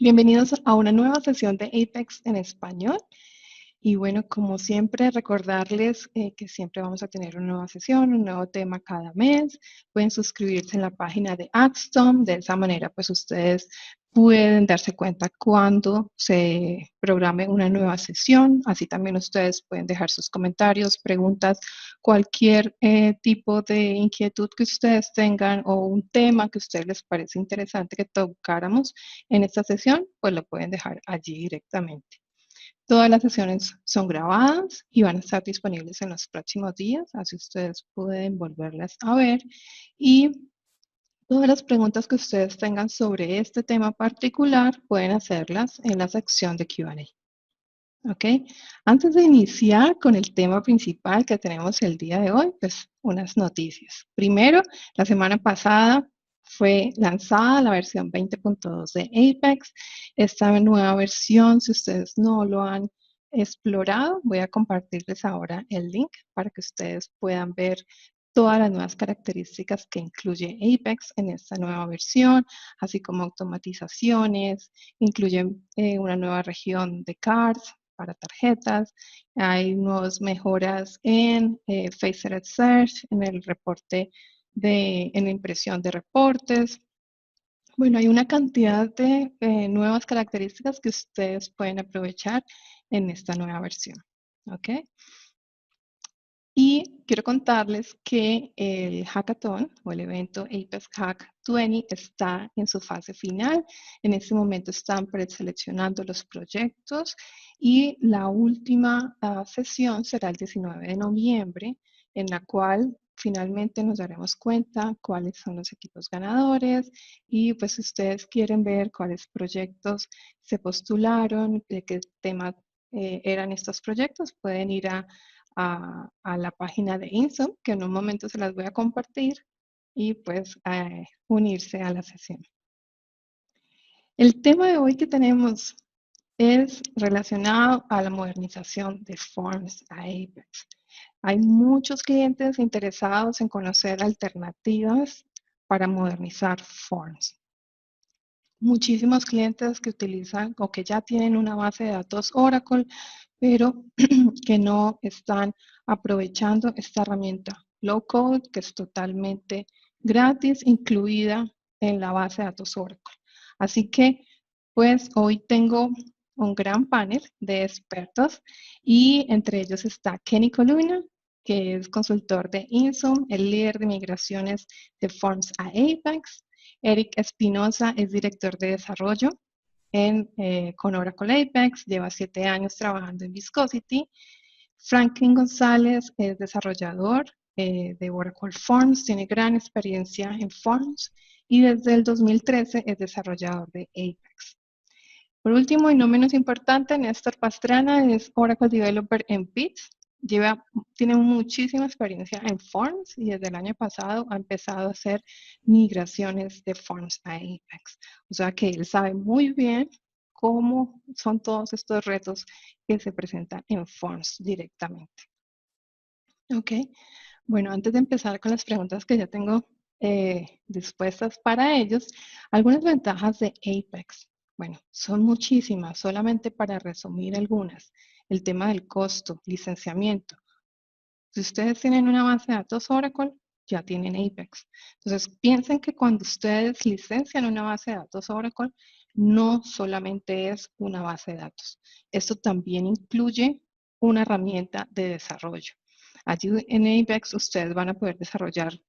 Bienvenidos a una nueva sesión de Apex en español. Y bueno, como siempre, recordarles que siempre vamos a tener una nueva sesión, un nuevo tema cada mes. Pueden suscribirse en la página de Axstom. De esa manera, pues ustedes pueden darse cuenta cuando se programe una nueva sesión. Así también ustedes pueden dejar sus comentarios, preguntas, cualquier tipo de inquietud que ustedes tengan o un tema que a ustedes les parece interesante que tocáramos en esta sesión, pues lo pueden dejar allí directamente. Todas las sesiones son grabadas y van a estar disponibles en los próximos días, así ustedes pueden volverlas a ver. Y todas las preguntas que ustedes tengan sobre este tema particular pueden hacerlas en la sección de Q&A. ¿Ok? Antes de iniciar con el tema principal que tenemos el día de hoy, pues unas noticias. Primero, la semana pasada fue lanzada la versión 20.2 de Apex. Esta nueva versión, si ustedes no lo han explorado, voy a compartirles ahora el link para que ustedes puedan ver todas las nuevas características que incluye Apex en esta nueva versión, así como automatizaciones, incluye una nueva región de cards para tarjetas, hay nuevas mejoras en Faceted Search, en el reporte en la impresión de reportes. Bueno, hay una cantidad de nuevas características que ustedes pueden aprovechar en esta nueva versión. ¿Ok? Y quiero contarles que el hackathon o el evento Apex Hack 20 está en su fase final. En este momento están preseleccionando los proyectos y la última sesión será el 19 de noviembre, en la cual finalmente nos daremos cuenta cuáles son los equipos ganadores y pues si ustedes quieren ver cuáles proyectos se postularon, de qué tema eran estos proyectos, pueden ir a la página de Insom, que en un momento se las voy a compartir, y pues unirse a la sesión. El tema de hoy que tenemos es relacionado a la modernización de Forms a Apex. Hay muchos clientes interesados en conocer alternativas para modernizar Forms. Muchísimos clientes que utilizan o que ya tienen una base de datos Oracle, pero que no están aprovechando esta herramienta low code, que es totalmente gratis, incluida en la base de datos Oracle. Así que, pues hoy tengo un gran panel de expertos y entre ellos está Kenny Coluna, que es consultor de Insum, el líder de migraciones de Forms a Apex. Eric Espinosa es director de desarrollo con Oracle Apex, lleva 7 años trabajando en Viscosity. Franklin González es desarrollador de Oracle Forms, tiene gran experiencia en Forms y desde el 2013 es desarrollador de Apex. Por último, y no menos importante, Néstor Pastrana es Oracle Developer en Bits. Tiene muchísima experiencia en Forms y desde el año pasado ha empezado a hacer migraciones de Forms a Apex. O sea que él sabe muy bien cómo son todos estos retos que se presentan en Forms directamente. Ok, bueno, antes de empezar con las preguntas que ya tengo dispuestas para ellos, algunas ventajas de Apex. Bueno, son muchísimas, solamente para resumir algunas. El tema del costo, licenciamiento. Si ustedes tienen una base de datos Oracle, ya tienen Apex. Entonces, piensen que cuando ustedes licencian una base de datos Oracle, no solamente es una base de datos. Esto también incluye una herramienta de desarrollo. Allí en Apex ustedes van a poder desarrollar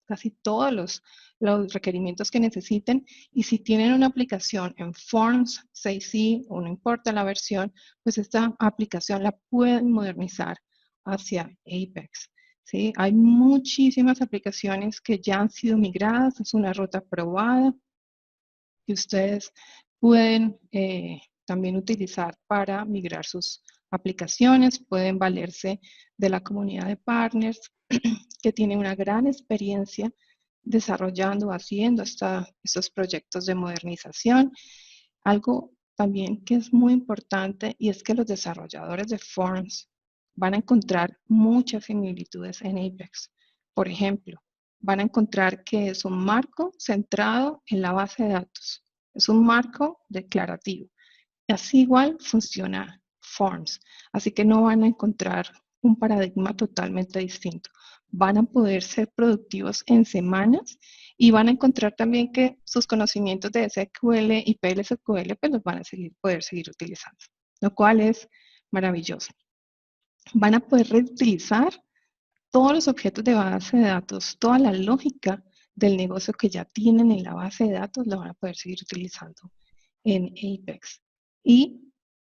casi todos los requerimientos que necesiten y si tienen una aplicación en Forms 6i o no importa la versión, pues esta aplicación la pueden modernizar hacia Apex. ¿Sí? Hay muchísimas aplicaciones que ya han sido migradas, es una ruta probada que ustedes pueden también utilizar para migrar sus aplicaciones, pueden valerse de la comunidad de partners que tiene una gran experiencia desarrollando, haciendo estos proyectos de modernización. Algo también que es muy importante y es que los desarrolladores de Forms van a encontrar muchas similitudes en Apex. Por ejemplo, van a encontrar que es un marco centrado en la base de datos. Es un marco declarativo. Así igual funciona Forms. Así que no van a encontrar un paradigma totalmente distinto. Van a poder ser productivos en semanas y van a encontrar también que sus conocimientos de SQL y PLSQL pues los van a poder seguir utilizando, lo cual es maravilloso. Van a poder reutilizar todos los objetos de base de datos, toda la lógica del negocio que ya tienen en la base de datos, lo van a poder seguir utilizando en Apex. Y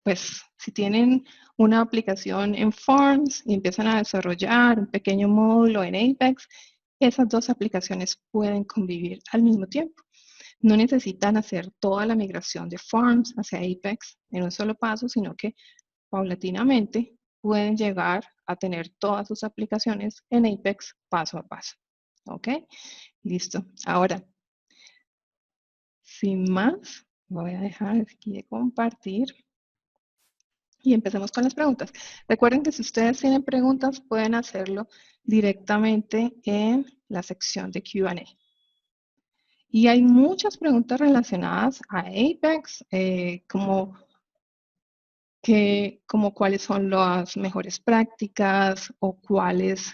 pues si tienen una aplicación en Forms y empiezan a desarrollar un pequeño módulo en Apex, esas dos aplicaciones pueden convivir al mismo tiempo. No necesitan hacer toda la migración de Forms hacia Apex en un solo paso, sino que paulatinamente pueden llegar a tener todas sus aplicaciones en Apex paso a paso. ¿Ok? Listo. Ahora, sin más, voy a dejar aquí de compartir y empecemos con las preguntas. Recuerden que si ustedes tienen preguntas, pueden hacerlo directamente en la sección de Q&A. Y hay muchas preguntas relacionadas a Apex, como cuáles son las mejores prácticas o cuáles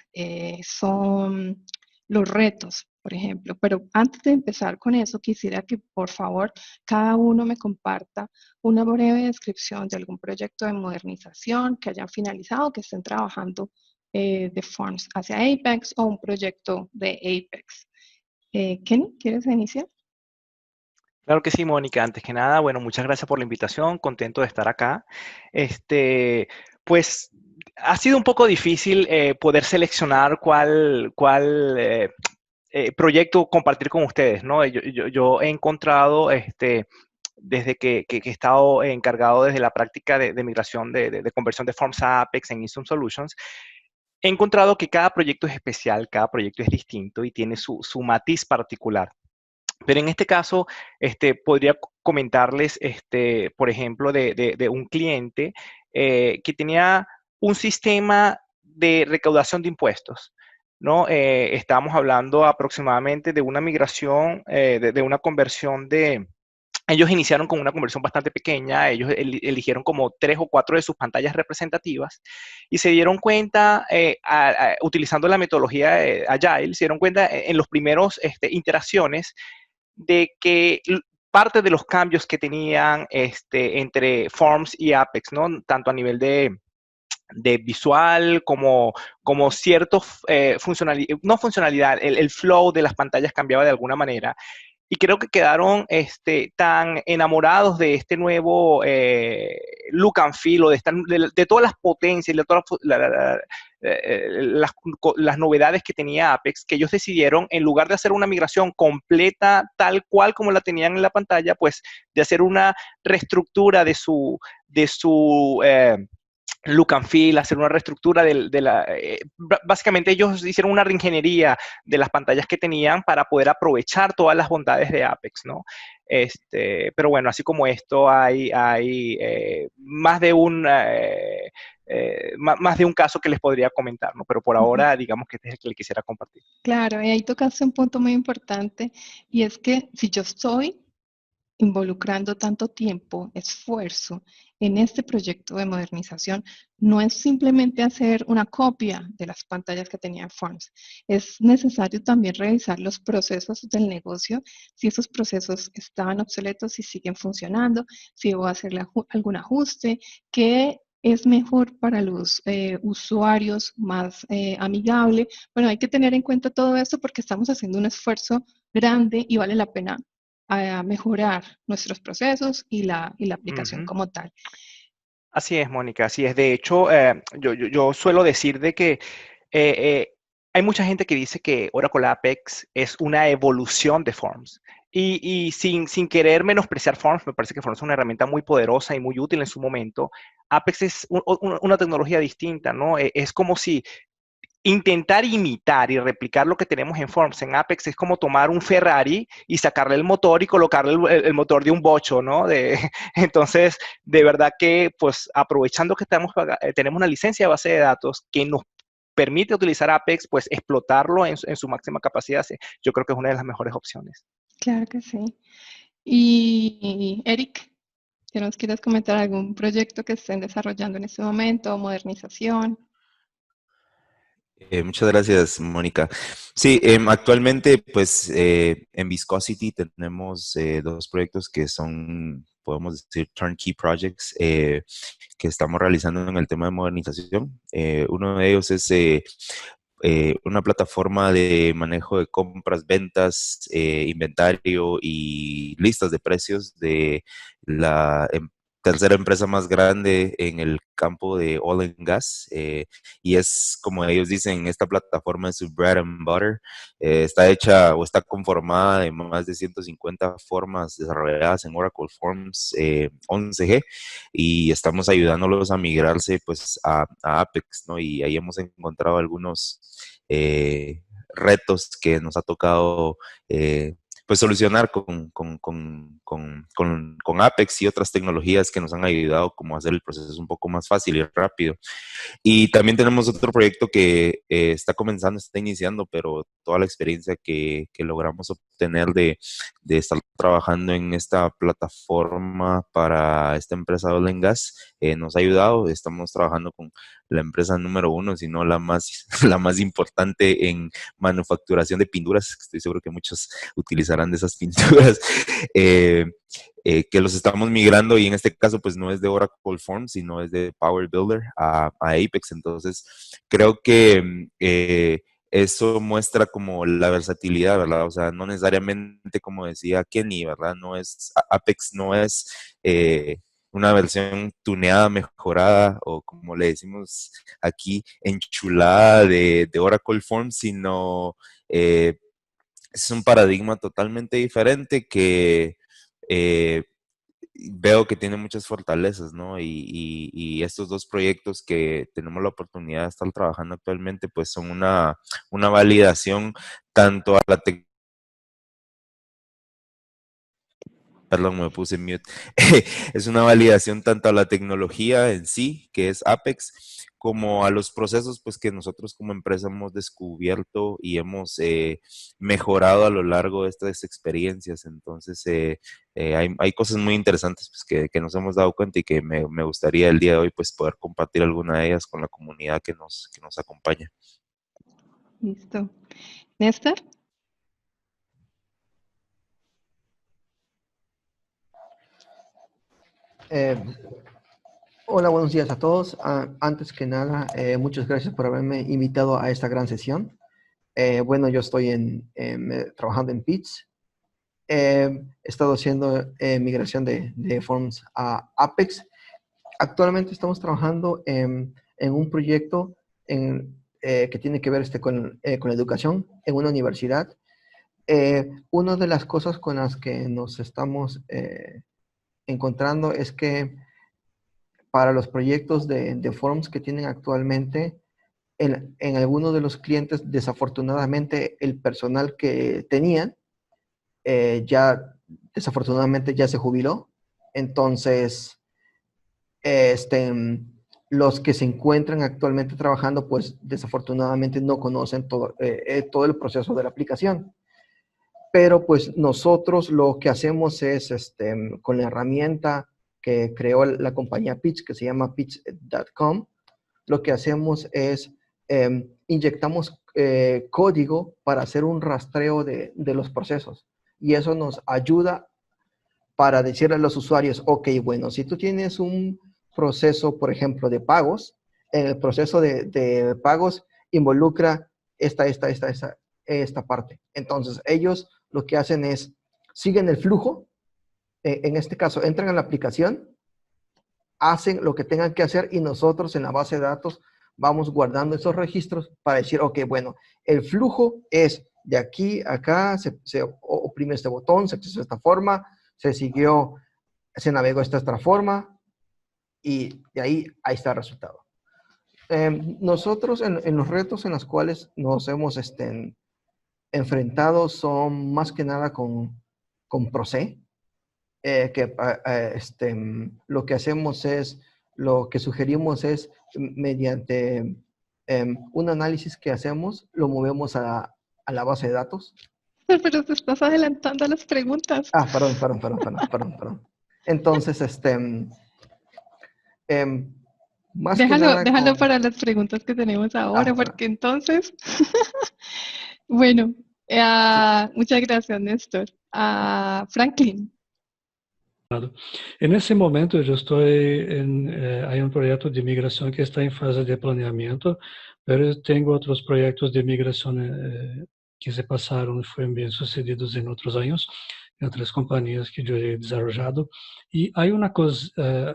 son los retos, por ejemplo. Pero antes de empezar con eso, quisiera que por favor cada uno me comparta una breve descripción de algún proyecto de modernización que hayan finalizado, que estén trabajando de Forms hacia Apex o un proyecto de Apex. Kenny, ¿quieres iniciar? Claro que sí, Mónica. Antes que nada, bueno, muchas gracias por la invitación. Contento de estar acá. Pues ha sido un poco difícil poder seleccionar cuál proyecto compartir con ustedes, ¿no? Yo he encontrado, desde que he estado encargado desde la práctica de migración de conversión de Forms a Apex en Instant Solutions, he encontrado que cada proyecto es especial, cada proyecto es distinto y tiene su matiz particular. Pero en este caso, podría comentarles, por ejemplo, de un cliente que tenía un sistema de recaudación de impuestos, ¿no? Estábamos hablando aproximadamente de una migración, de una conversión de... Ellos iniciaron con una conversión bastante pequeña, ellos eligieron como 3 o 4 de sus pantallas representativas y se dieron cuenta, utilizando la metodología Agile, se dieron cuenta en los primeros iteraciones de que parte de los cambios que tenían entre Forms y Apex, ¿no? Tanto a nivel de visual como cierto funcionalidad, no funcionalidad, el flow de las pantallas cambiaba de alguna manera y creo que quedaron tan enamorados de este nuevo look and feel o de todas las potencias y de todas las novedades que tenía Apex, que ellos decidieron, en lugar de hacer una migración completa tal cual como la tenían en la pantalla, pues de hacer una reestructura de su look and feel, hacer una reestructura básicamente ellos hicieron una reingeniería de las pantallas que tenían para poder aprovechar todas las bondades de Apex, ¿no? Pero bueno, así como esto hay más de un caso que les podría comentar, ¿no? Pero por Ujú. ahora, digamos que este es el que le quisiera compartir. Claro, y ahí tocaste un punto muy importante y es que si yo estoy involucrando tanto tiempo, esfuerzo en este proyecto de modernización, no es simplemente hacer una copia de las pantallas que tenía Forms. Es necesario también revisar los procesos del negocio, si esos procesos estaban obsoletos, si siguen funcionando, si debo hacerle algún ajuste, qué es mejor para los usuarios, más amigable. Bueno, hay que tener en cuenta todo esto porque estamos haciendo un esfuerzo grande y vale la pena a mejorar nuestros procesos y la aplicación Ujú. como tal. Así es, Mónica, así es. De hecho, yo suelo decir de que eh, hay mucha gente que dice que Oracle Apex es una evolución de Forms. Y sin querer menospreciar Forms, me parece que Forms es una herramienta muy poderosa y muy útil en su momento. Apex es una tecnología distinta, ¿no? Es como si intentar imitar y replicar lo que tenemos en Forms, en Apex, es como tomar un Ferrari y sacarle el motor y colocarle el motor de un bocho, ¿no? Entonces, de verdad que, pues, aprovechando que tenemos una licencia de base de datos que nos permite utilizar Apex, pues, explotarlo en su máxima capacidad, sí, yo creo que es una de las mejores opciones. Claro que sí. Y Eric, ¿qué nos quieres comentar? ¿Algún proyecto que estén desarrollando en este momento? ¿Modernización? Muchas gracias, Mónica. Sí, actualmente, pues, en Viscosity tenemos dos proyectos que son, podemos decir, turnkey projects que estamos realizando en el tema de modernización. Uno de ellos es una plataforma de manejo de compras, ventas, inventario y listas de precios de la tercera empresa más grande en el campo de oil and gas. Y es, como ellos dicen, esta plataforma es su bread and butter. Está hecha o está conformada de más de 150 formas desarrolladas en Oracle Forms 11G y estamos ayudándolos a migrarse pues a Apex, ¿no? Y ahí hemos encontrado algunos retos que nos ha tocado pues solucionar con Apex y otras tecnologías que nos han ayudado como a hacer el proceso un poco más fácil y rápido. Y también tenemos otro proyecto que está comenzando, está iniciando, pero toda la experiencia que logramos obtener de estar trabajando en esta plataforma para esta empresa de oil and gas nos ha ayudado. Estamos trabajando con la empresa número uno, si no la más, la más importante en manufacturación de pinturas. Estoy seguro que muchos utilizarán de esas pinturas. Eh, que los estamos migrando y en este caso pues no es de Oracle Forms, sino es de Power Builder a Apex. Entonces creo que eso muestra como la versatilidad, ¿verdad? O sea, no necesariamente como decía Kenny, ¿verdad? No es, Apex no es una versión tuneada, mejorada o como le decimos aquí, enchulada de Oracle Forms, sino es un paradigma totalmente diferente que eh, veo que tiene muchas fortalezas, ¿no? Y estos dos proyectos que tenemos la oportunidad de estar trabajando actualmente, pues son una validación tanto a la tecnología. Perdón, me puse en mute. Es una validación tanto a la tecnología en sí, que es Apex, como a los procesos pues, que nosotros como empresa hemos descubierto y hemos mejorado a lo largo de estas experiencias. Entonces, hay cosas muy interesantes pues, que nos hemos dado cuenta y que me gustaría el día de hoy pues, poder compartir alguna de ellas con la comunidad que nos acompaña. Listo. Néstor. Hola, buenos días a todos. Antes que nada, muchas gracias por haberme invitado a esta gran sesión. Bueno, yo estoy trabajando en PITS. He estado haciendo migración de Forms a Apex. Actualmente estamos trabajando en un proyecto que tiene que ver con la educación en una universidad. Una de las cosas con las que nos estamos encontrando es que para los proyectos de Forms que tienen actualmente, en algunos de los clientes, desafortunadamente, el personal que tenían ya, desafortunadamente, ya se jubiló. Entonces, los que se encuentran actualmente trabajando, pues desafortunadamente no conocen todo el proceso de la aplicación. Pero pues nosotros lo que hacemos es, con la herramienta que creó la compañía Pitch, que se llama pitch.com, lo que hacemos es inyectamos código para hacer un rastreo de los procesos. Y eso nos ayuda para decirle a los usuarios, ok, bueno, si tú tienes un proceso, por ejemplo, de pagos, en el proceso de pagos involucra esta parte. Entonces, ellos lo que hacen es, siguen el flujo, en este caso, entran a la aplicación, hacen lo que tengan que hacer y nosotros en la base de datos vamos guardando esos registros para decir, ok, bueno, el flujo es de aquí a acá, se oprime este botón, se accesó de esta forma, se siguió, se navegó esta otra forma y de ahí está el resultado. Nosotros en los retos en los cuales nos hemos enfrentado son más que nada con Proce, lo que hacemos es, lo que sugerimos es mediante un análisis que hacemos, lo movemos a la base de datos Pero te estás adelantando a las preguntas. Ah, perdón. Entonces, em, más que Déjalo, nada déjalo con... para las preguntas que tenemos ahora, Perdón. porque entonces, bueno, Sí. muchas gracias, Néstor. Franklin. En ese momento yo estoy hay un proyecto de migración que está en fase de planeamiento, pero tengo otros proyectos de migración que se pasaron y fueron bien sucedidos en otros años, en otras compañías que yo he desarrollado. Y hay una cosa,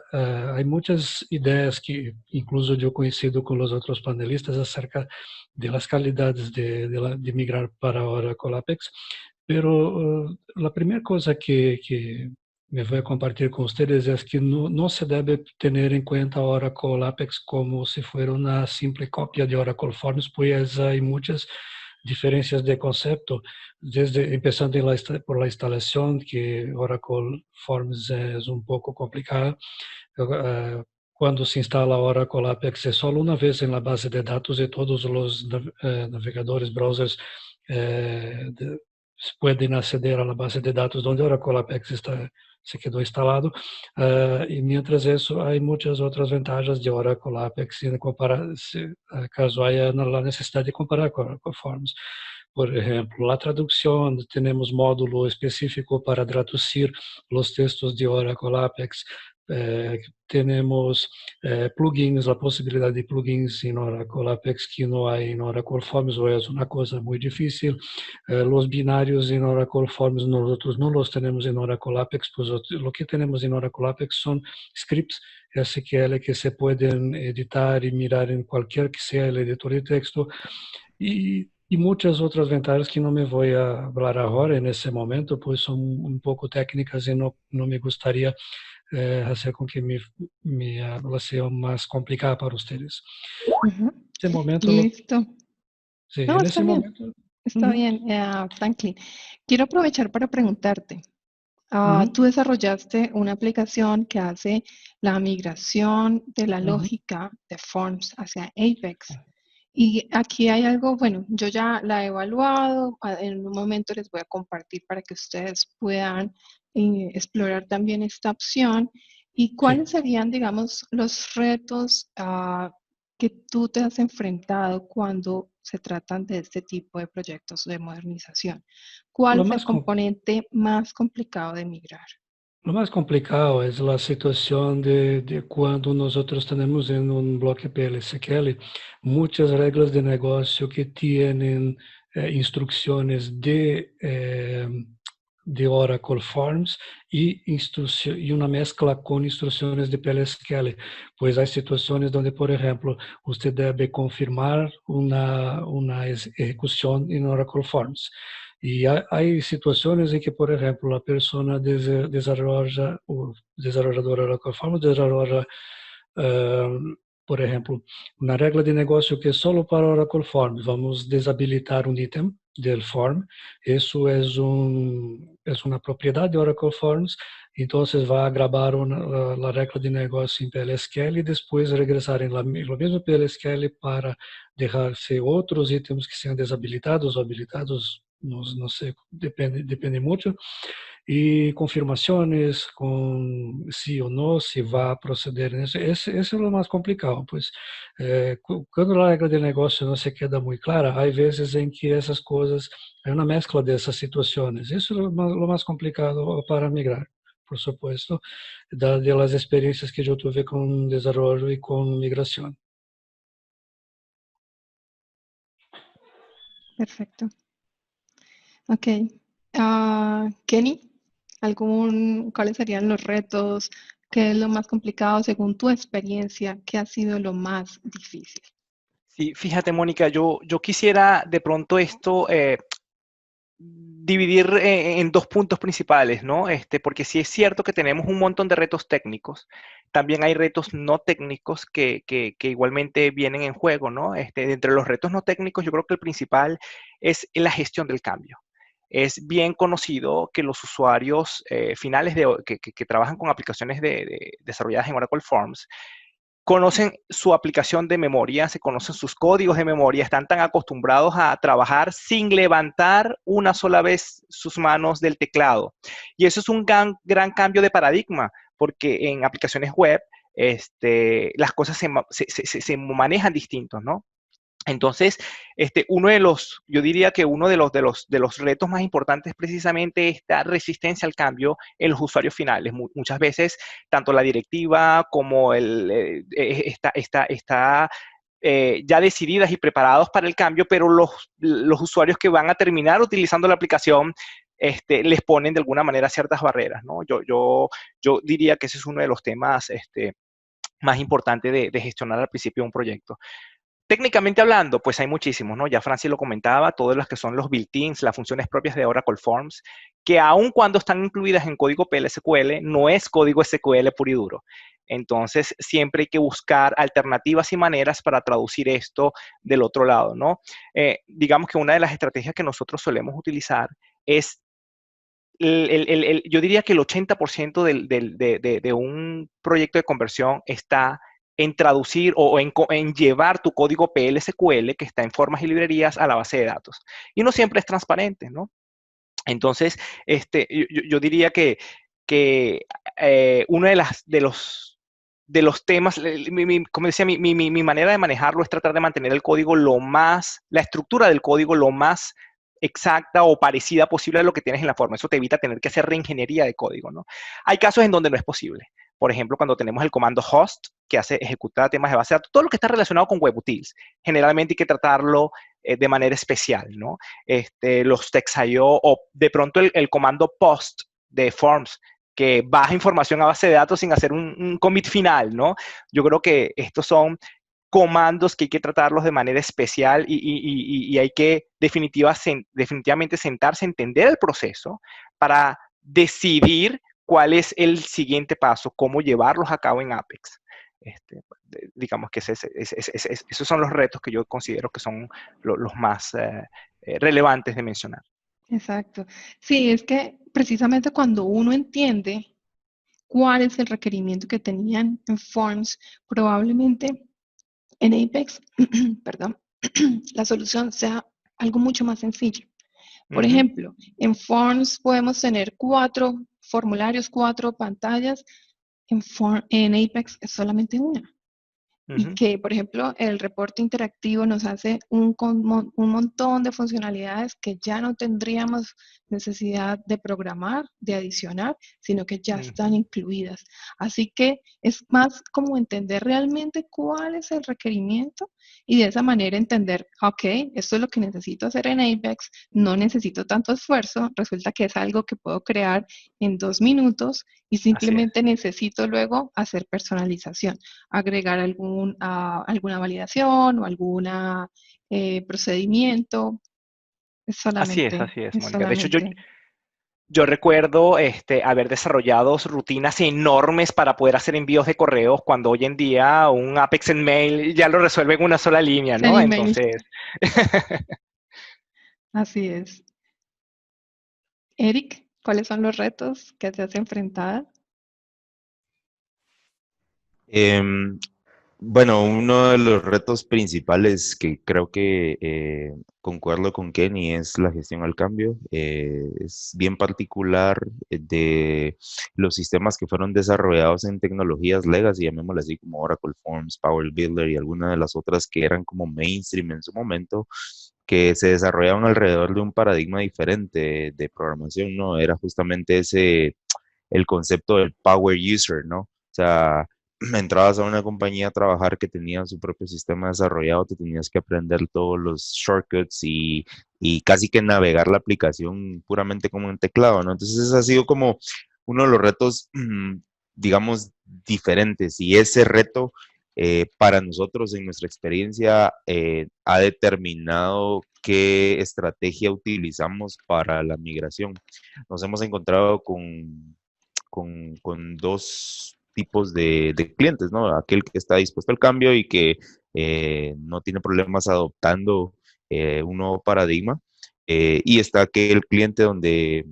hay muchas ideas que incluso yo coincido con los otros panelistas acerca de las calidades de migrar para Oracle Apex, pero la primera cosa que me voy a compartir con ustedes es que no se debe tener en cuenta Oracle Apex como si fuera una simple copia de Oracle Forms, pues hay muchas diferencias de concepto, desde empezando por la instalación, que Oracle Forms es un poco complicada. Cuando se instala Oracle Apex es solo una vez en la base de datos y todos los navegadores, browsers pueden acceder a la base de datos donde Oracle Apex se quedó instalado. Y mientras eso, hay muchas otras ventajas de Oracle Apex caso haya la necesidad de comparar con Oracle Forms. Por ejemplo, la traducción, tenemos módulo específico para traducir los textos de Oracle Apex. Tenemos plugins, la posibilidad de plugins en Oracle Apex que no hay en Oracle Forms, o es una cosa muy difícil. Los binarios en Oracle Forms nosotros no los tenemos en Oracle Apex, pues lo que tenemos en Oracle Apex son scripts SQL que se pueden editar y mirar en cualquier que sea el editor de texto, y muchas otras ventajas que no me voy a hablar ahora en ese momento, pues son un poco técnicas y no me gustaría hacer con que mi habla sea más complicada para ustedes. Ujú. En ese momento, Listo. sí, No, en está ese bien, momento. está bien, Franklin. Quiero aprovechar para preguntarte. Tú Ujú, desarrollaste una aplicación que hace la migración de la ujú. lógica de Forms hacia Apex. Y aquí hay algo, bueno, yo ya la he evaluado, en un momento les voy a compartir para que ustedes puedan explorar también esta opción. ¿Y Sí. cuáles serían, digamos, los retos que tú te has enfrentado cuando se tratan de este tipo de proyectos de modernización? ¿Cuál Lo es el más, componente más complicado de migrar? lo más complicado es la situación de cuando nosotros tenemos en un bloque PLSQL muchas reglas de negocio que tienen instrucciones de Oracle Forms y una mezcla con instrucciones de PLSQL. Pues hay situaciones donde, por ejemplo, usted debe confirmar una ejecución en Oracle Forms. Y hay situaciones en que, por ejemplo, la persona desarrolla, o desarrollador de Oracle Forms desarrolla, eh, por ejemplo, una regla de negocio que es solo para Oracle Forms. Vamos deshabilitar un ítem del form. Eso es una propiedad de Oracle Forms. Entonces va a grabar la regla de negocio en PLSQL y después regresar en lo mismo PLSQL para dejarse otros ítems que sean deshabilitados o habilitados, no sé, depende mucho. Y confirmaciones con sí o no, si va a proceder en eso. Ese es lo más complicado, pues cuando la regla de negocio no se queda muy clara, hay veces en que esas cosas, hay una mezcla de esas situaciones. Eso es lo más complicado para migrar, por supuesto, de las experiencias que yo tuve con desarrollo y con migración. Perfecto. Ok. Kenny, ¿cuáles serían los retos? ¿Qué es lo más complicado según tu experiencia? ¿Qué ha sido lo más difícil? Sí, fíjate, Mónica, yo quisiera de pronto esto dividir en dos puntos principales, ¿no? Porque sí es cierto que tenemos un montón de retos técnicos, también hay retos no técnicos que igualmente vienen en juego, ¿no? Entre los retos no técnicos, yo creo que el principal es la gestión del cambio. Es bien conocido que los usuarios finales que trabajan con aplicaciones desarrolladas en Oracle Forms conocen su aplicación de memoria, se conocen sus códigos de memoria, están tan acostumbrados a trabajar sin levantar una sola vez sus manos del teclado. Y eso es un gran cambio de paradigma, porque en aplicaciones web las cosas se manejan distintos, ¿no? Entonces, yo diría que uno de los retos más importantes es precisamente esta resistencia al cambio en los usuarios finales. Muchas veces, tanto la directiva como está ya decididas y preparados para el cambio, pero los usuarios que van a terminar utilizando la aplicación les ponen de alguna manera ciertas barreras, ¿no? Yo diría que ese es uno de los temas más importantes de gestionar al principio de un proyecto. Técnicamente hablando, pues hay muchísimos, ¿no? Ya Francis lo comentaba, todos los que son los built-ins, las funciones propias de Oracle Forms, que aun cuando están incluidas en código PL/SQL, no es código SQL puro y duro. Entonces, siempre hay que buscar alternativas y maneras para traducir esto del otro lado, ¿no? Digamos que una de las estrategias que nosotros solemos utilizar es yo diría que el 80% de un proyecto de conversión está en traducir o en llevar tu código PL/SQL que está en formas y librerías a la base de datos. Y no siempre es transparente, ¿no? Entonces, yo diría que uno de los temas, como decía, mi manera de manejarlo es tratar de mantener el código la estructura del código lo más exacta o parecida posible a lo que tienes en la forma. Eso te evita tener que hacer reingeniería de código, ¿no? Hay casos en donde no es posible. Por ejemplo, cuando tenemos el comando host, que ejecuta temas de base de datos, todo lo que está relacionado con WebUtils, generalmente hay que tratarlo de manera especial, ¿no? Los text.io o de pronto el comando post de Forms, que baja información a base de datos sin hacer un commit final, ¿no? Yo creo que estos son comandos que hay que tratarlos de manera especial y hay que definitivamente sentarse a entender el proceso para decidir cuál es el siguiente paso, cómo llevarlos a cabo en Apex. Digamos que esos son los retos que yo considero que son los más relevantes de mencionar. Exacto. Sí, es que precisamente cuando uno entiende cuál es el requerimiento que tenían en Forms, probablemente en Apex, perdón, la solución sea algo mucho más sencillo. Por ejemplo, en Forms podemos tener 4 formularios, 4 pantallas. En Apex es solamente una. Y que, por ejemplo, el reporte interactivo nos hace un montón de funcionalidades que ya no tendríamos necesidad de programar, de adicionar, sino que ya están incluidas. Así que es más como entender realmente cuál es el requerimiento y de esa manera entender, ok, esto es lo que necesito hacer en Apex, no necesito tanto esfuerzo, resulta que es algo que puedo crear en 2 minutos y simplemente necesito luego hacer personalización, agregar alguna validación o algún procedimiento. Es solamente, Así es, es Mónica. De hecho, solamente. yo recuerdo haber desarrollado rutinas enormes para poder hacer envíos de correos cuando hoy en día un Apex en Mail ya lo resuelve en una sola línea, ¿no? En email. Entonces, Así es. Eric, ¿cuáles son los retos que te has enfrentado? Bueno, uno de los retos principales que creo que concuerdo con Kenny es la gestión al cambio. Es bien particular de los sistemas que fueron desarrollados en tecnologías legacy, llamémosle así como Oracle Forms, Power Builder y algunas de las otras que eran como mainstream en su momento, que se desarrollaban alrededor de un paradigma diferente de programación, ¿no? Era justamente el concepto del power user, ¿no? O sea, entrabas a una compañía a trabajar que tenía su propio sistema desarrollado, te tenías que aprender todos los shortcuts y casi que navegar la aplicación puramente como un teclado, ¿no? Entonces ese ha sido como uno de los retos, digamos, diferentes y ese reto para nosotros en nuestra experiencia ha determinado qué estrategia utilizamos para la migración. Nos hemos encontrado con dos tipos de clientes, ¿no? Aquel que está dispuesto al cambio y que no tiene problemas adoptando un nuevo paradigma. Y está aquel cliente donde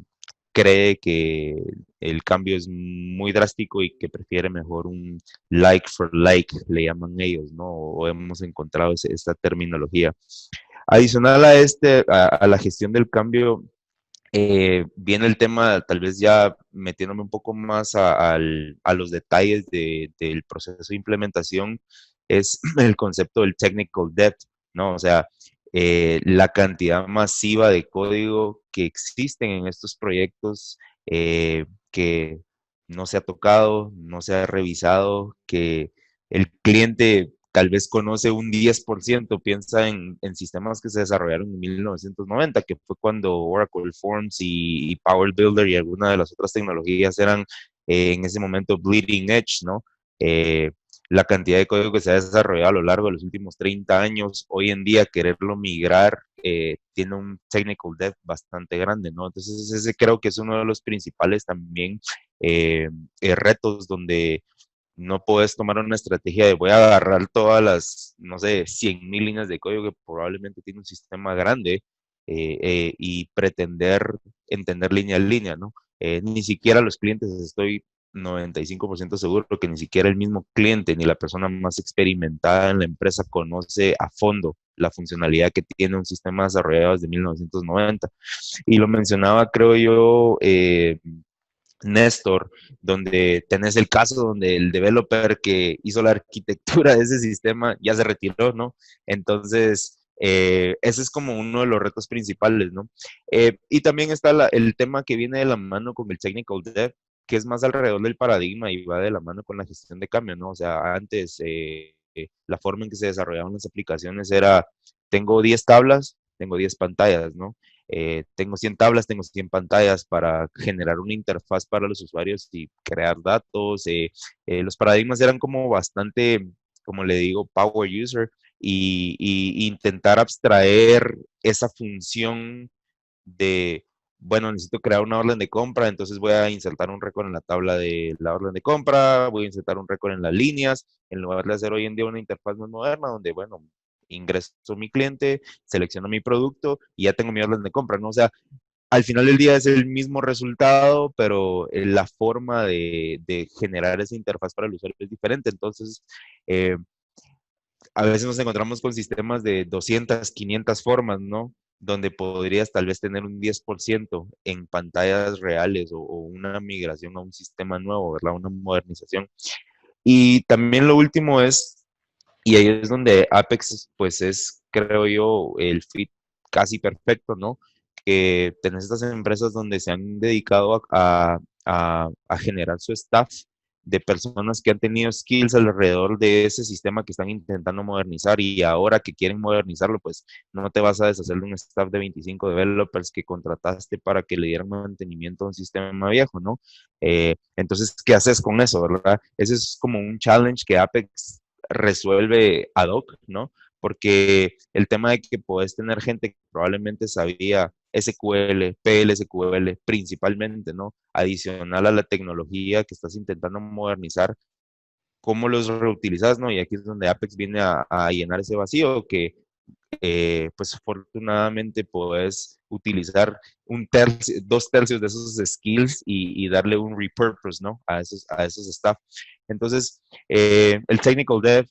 cree que el cambio es muy drástico y que prefiere mejor un like for like, le llaman ellos, ¿no? O hemos encontrado esta terminología. Adicional a a la gestión del cambio, viene el tema, tal vez ya metiéndome un poco más a los detalles del proceso de implementación, es el concepto del technical debt, ¿no? O sea, la cantidad masiva de código que existen en estos proyectos que no se ha tocado, no se ha revisado, que el cliente tal vez conoce un 10%, piensa en sistemas que se desarrollaron en 1990, que fue cuando Oracle Forms y Power Builder y algunas de las otras tecnologías eran en ese momento bleeding edge, ¿no? Eh, la cantidad de código que se ha desarrollado a lo largo de los últimos 30 años, hoy en día quererlo migrar tiene un technical debt bastante grande, ¿no? Entonces ese creo que es uno de los principales también retos donde no puedes tomar una estrategia de voy a agarrar todas las, no sé, 100,000 líneas de código que probablemente tiene un sistema grande y pretender entender línea a línea, ¿no? Ni siquiera los clientes, estoy 95% seguro que ni siquiera el mismo cliente ni la persona más experimentada en la empresa conoce a fondo la funcionalidad que tiene un sistema desarrollado desde 1990. Y lo mencionaba, creo yo, Néstor, donde tenés el caso donde el developer que hizo la arquitectura de ese sistema ya se retiró, ¿no? Entonces, ese es como uno de los retos principales, ¿no? Y también está el tema que viene de la mano con el technical debt, que es más alrededor del paradigma y va de la mano con la gestión de cambio, ¿no? O sea, antes la forma en que se desarrollaban las aplicaciones era, tengo 10 tablas, tengo 10 pantallas, ¿no? Tengo 100 tablas, tengo 100 pantallas para generar una interfaz para los usuarios y crear datos. Los paradigmas eran como bastante, como le digo, power user y intentar abstraer esa función de, bueno, necesito crear una orden de compra, entonces voy a insertar un récord en la tabla de la orden de compra, voy a insertar un récord en las líneas, en lugar de hacer hoy en día una interfaz más moderna donde, bueno, ingreso mi cliente, selecciono mi producto y ya tengo mi orden de compra, ¿no? O sea, al final del día es el mismo resultado, pero la forma de generar esa interfaz para el usuario es diferente. Entonces, eh, a veces nos encontramos con sistemas de 200, 500 formas, ¿no? Donde podrías tal vez tener un 10% en pantallas reales o una migración a un sistema nuevo, ¿verdad? Una modernización. Y también lo último es, y ahí es donde Apex, pues es, creo yo, el fit casi perfecto, ¿no? Que tenés estas empresas donde se han dedicado a generar su staff de personas que han tenido skills alrededor de ese sistema que están intentando modernizar y ahora que quieren modernizarlo, pues no te vas a deshacer de un staff de 25 developers que contrataste para que le dieran mantenimiento a un sistema viejo, ¿no? Entonces, ¿qué haces con eso, verdad? Ese es como un challenge que Apex resuelve ad hoc, ¿no? Porque el tema de que puedes tener gente que probablemente sabía SQL, PLSQL principalmente, ¿no? Adicional a la tecnología que estás intentando modernizar, ¿cómo los reutilizas, no? Y aquí es donde Apex viene a llenar ese vacío que, pues afortunadamente puedes utilizar un tercio, 2/3 de esos skills y darle un repurpose, ¿no? A esos staff. Entonces, el technical dev,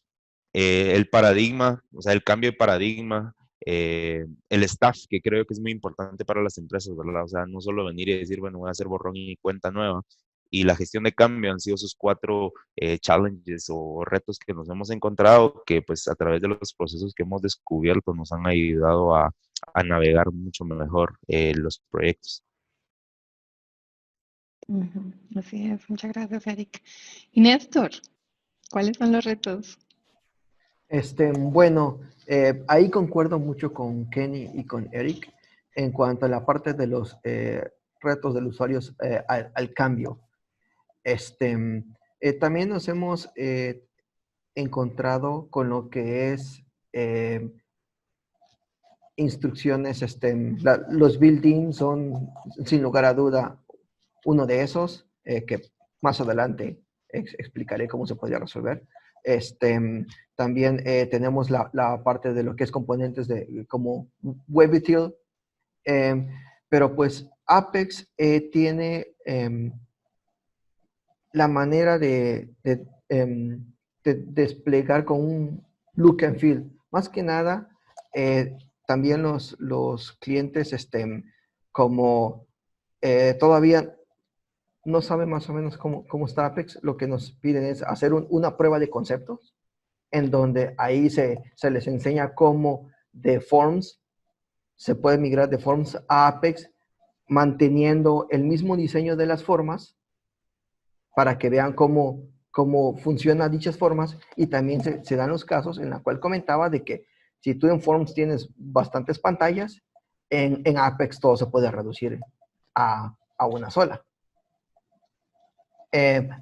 el paradigma, o sea, el cambio de paradigma, el staff, que creo que es muy importante para las empresas, ¿verdad? O sea, no solo venir y decir, bueno, voy a hacer borrón y cuenta nueva. Y la gestión de cambio han sido esos 4 challenges o retos que nos hemos encontrado, que pues a través de los procesos que hemos descubierto nos han ayudado a navegar mucho mejor los proyectos. Ujú, así es, muchas gracias, Eric. Y Néstor, ¿cuáles son los retos? Bueno, ahí concuerdo mucho con Kenny y con Eric en cuanto a la parte de los retos de los usuarios al cambio. También nos hemos encontrado con lo que es instrucciones, los built-in son sin lugar a duda uno de esos que más adelante explicaré cómo se podría resolver. También tenemos la parte de lo que es componentes de como WebUtil, pero pues Apex tiene la manera de desplegar con un look and feel. Más que nada, también los clientes como todavía no saben más o menos cómo está Apex, lo que nos piden es hacer una prueba de conceptos, en donde ahí se les enseña cómo de Forms se puede migrar de Forms a Apex, manteniendo el mismo diseño de las formas, para que vean cómo funcionan dichas formas, y también se dan los casos en la cual comentaba de que si tú en Forms tienes bastantes pantallas, en Apex todo se puede reducir a una sola.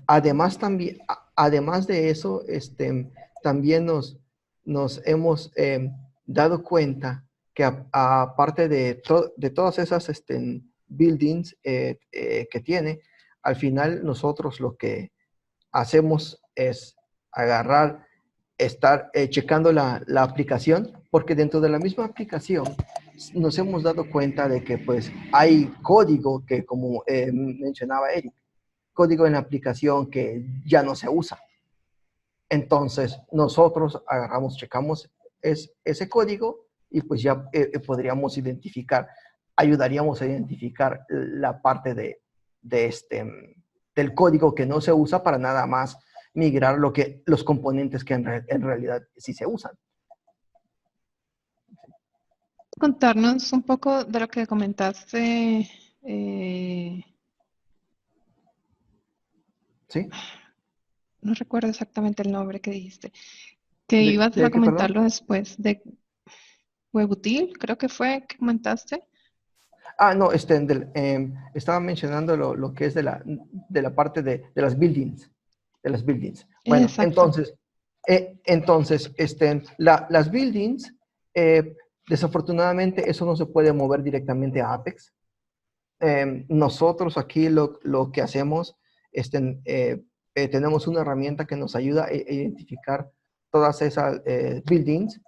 Además de eso, también nos hemos dado cuenta que aparte de todas esas buildings que tiene, al final nosotros lo que hacemos es estar checando la aplicación, porque dentro de la misma aplicación nos hemos dado cuenta de que pues hay código que, como mencionaba Eric, código en la aplicación que ya no se usa. Entonces nosotros agarramos, checamos ese código, y pues ya podríamos ayudaríamos a identificar la parte del código que no se usa, para nada más migrar los componentes que en realidad sí se usan. Contarnos un poco de lo que comentaste. ¿Sí? No recuerdo exactamente el nombre que dijiste. Que ¿De ibas a qué, perdón? comentarlo después de Webutil, creo que fue que comentaste. No, estaba mencionando lo que es de la parte de las buildings. De las buildings. Bueno, Exacto. entonces las buildings, desafortunadamente, eso no se puede mover directamente a Apex. Nosotros aquí lo que hacemos, tenemos una herramienta que nos ayuda a identificar todas esas buildings,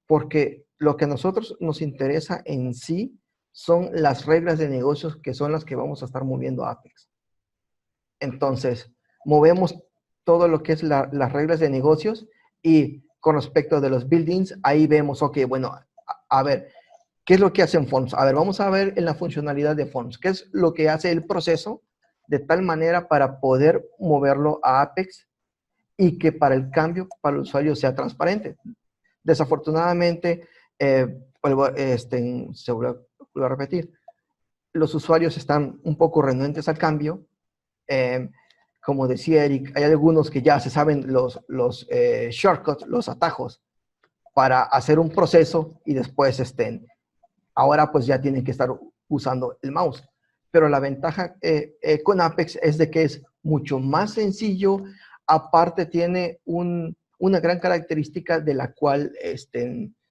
porque lo que a nosotros nos interesa en sí son las reglas de negocios, que son las que vamos a estar moviendo a Apex. Entonces, movemos todo lo que es las reglas de negocios, y con respecto de los buildings, ahí vemos, ok, bueno, a ver, ¿qué es lo que hacen Forms? A ver, vamos a ver en la funcionalidad de Forms, ¿qué es lo que hace el proceso de tal manera para poder moverlo a Apex, y que para el cambio para el usuario sea transparente? Desafortunadamente, se vuelve a repetir, los usuarios están un poco renuentes al cambio. Como decía Eric, hay algunos que ya se saben los shortcuts, los atajos, para hacer un proceso, y después ahora pues ya tienen que estar usando el mouse. Pero la ventaja con Apex es de que es mucho más sencillo. Aparte tiene una gran característica de la cual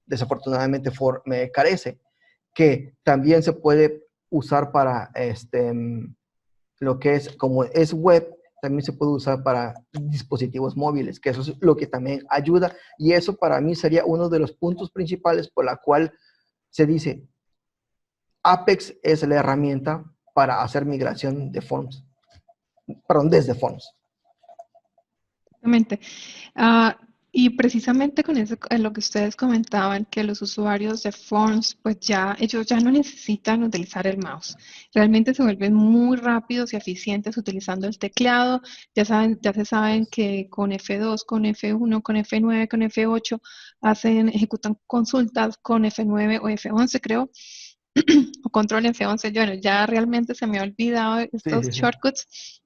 desafortunadamente me carece, que también se puede usar para lo que es, como es web, también se puede usar para dispositivos móviles, que eso es lo que también ayuda, y eso para mí sería uno de los puntos principales por la cual se dice Apex es la herramienta para hacer migración de Forms, perdón, desde Forms. Exactamente. Y precisamente con eso, en lo que ustedes comentaban, que los usuarios de Forms, pues ellos ya no necesitan utilizar el mouse. Realmente se vuelven muy rápidos y eficientes utilizando el teclado. Ya se saben que con F2, con F1, con F9, con F8 ejecutan consultas, con F9 o F11, creo, o control F11. Bueno, ya realmente se me ha olvidado estos Sí. shortcuts,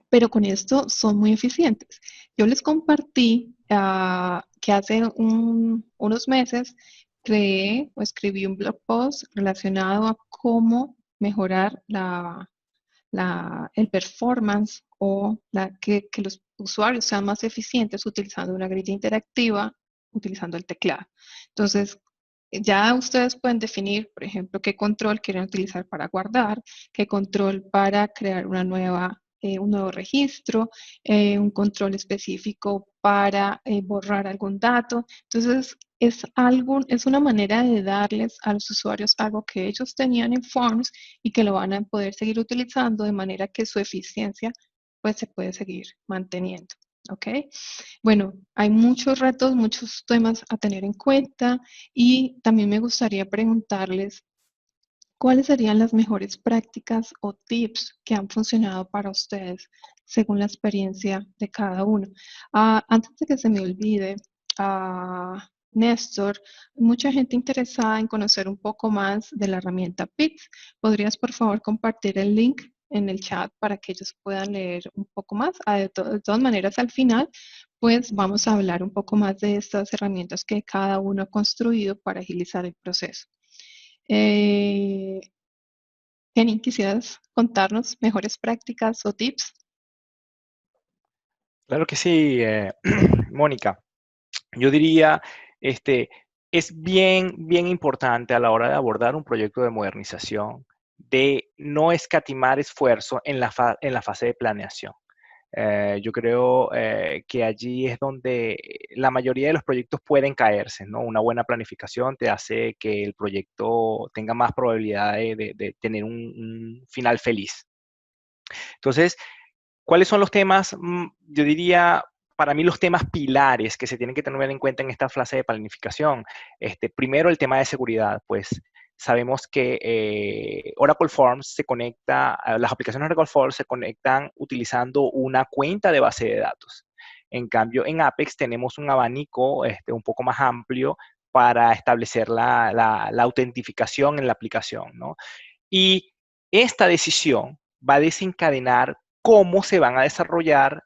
pero con esto son muy eficientes. Yo les compartí que hace unos meses creé o escribí un blog post relacionado a cómo mejorar el performance, o que los usuarios sean más eficientes utilizando una grilla interactiva, utilizando el teclado. Entonces, ya ustedes pueden definir, por ejemplo, qué control quieren utilizar para guardar, qué control para crear una nueva un nuevo registro, un control específico para borrar algún dato. Entonces, es una manera de darles a los usuarios algo que ellos tenían en Forms y que lo van a poder seguir utilizando de manera que su eficiencia pues se puede seguir manteniendo. ¿Ok? Bueno, hay muchos retos, muchos temas a tener en cuenta y también me gustaría preguntarles cuáles serían las mejores prácticas o tips que han funcionado para ustedes según la experiencia de cada uno. Antes de que se me olvide, Néstor, mucha gente interesada en conocer un poco más de la herramienta PIX. ¿Podrías, por favor, compartir el link en el chat para que ellos puedan leer un poco más? De todas maneras, al final, pues vamos a hablar un poco más de estas herramientas que cada uno ha construido para agilizar el proceso. Kenny, ¿quisieras contarnos mejores prácticas o tips? Claro que sí, Mónica. Yo diría, es bien importante a la hora de abordar un proyecto de modernización, de no escatimar esfuerzo en la fase de planeación. Yo creo que allí es donde la mayoría de los proyectos pueden caerse, ¿no? Una buena planificación te hace que el proyecto tenga más probabilidad de tener un final feliz. Entonces, ¿cuáles son los temas? Yo diría, para mí, los temas pilares que se tienen que tener en cuenta en esta fase de planificación. Primero, el tema de seguridad, pues sabemos que Oracle Forms se conecta, las aplicaciones de Oracle Forms se conectan utilizando una cuenta de base de datos. En cambio, en Apex tenemos un abanico un poco más amplio para establecer la autentificación en la aplicación, ¿no? Y esta decisión va a desencadenar cómo se van a desarrollar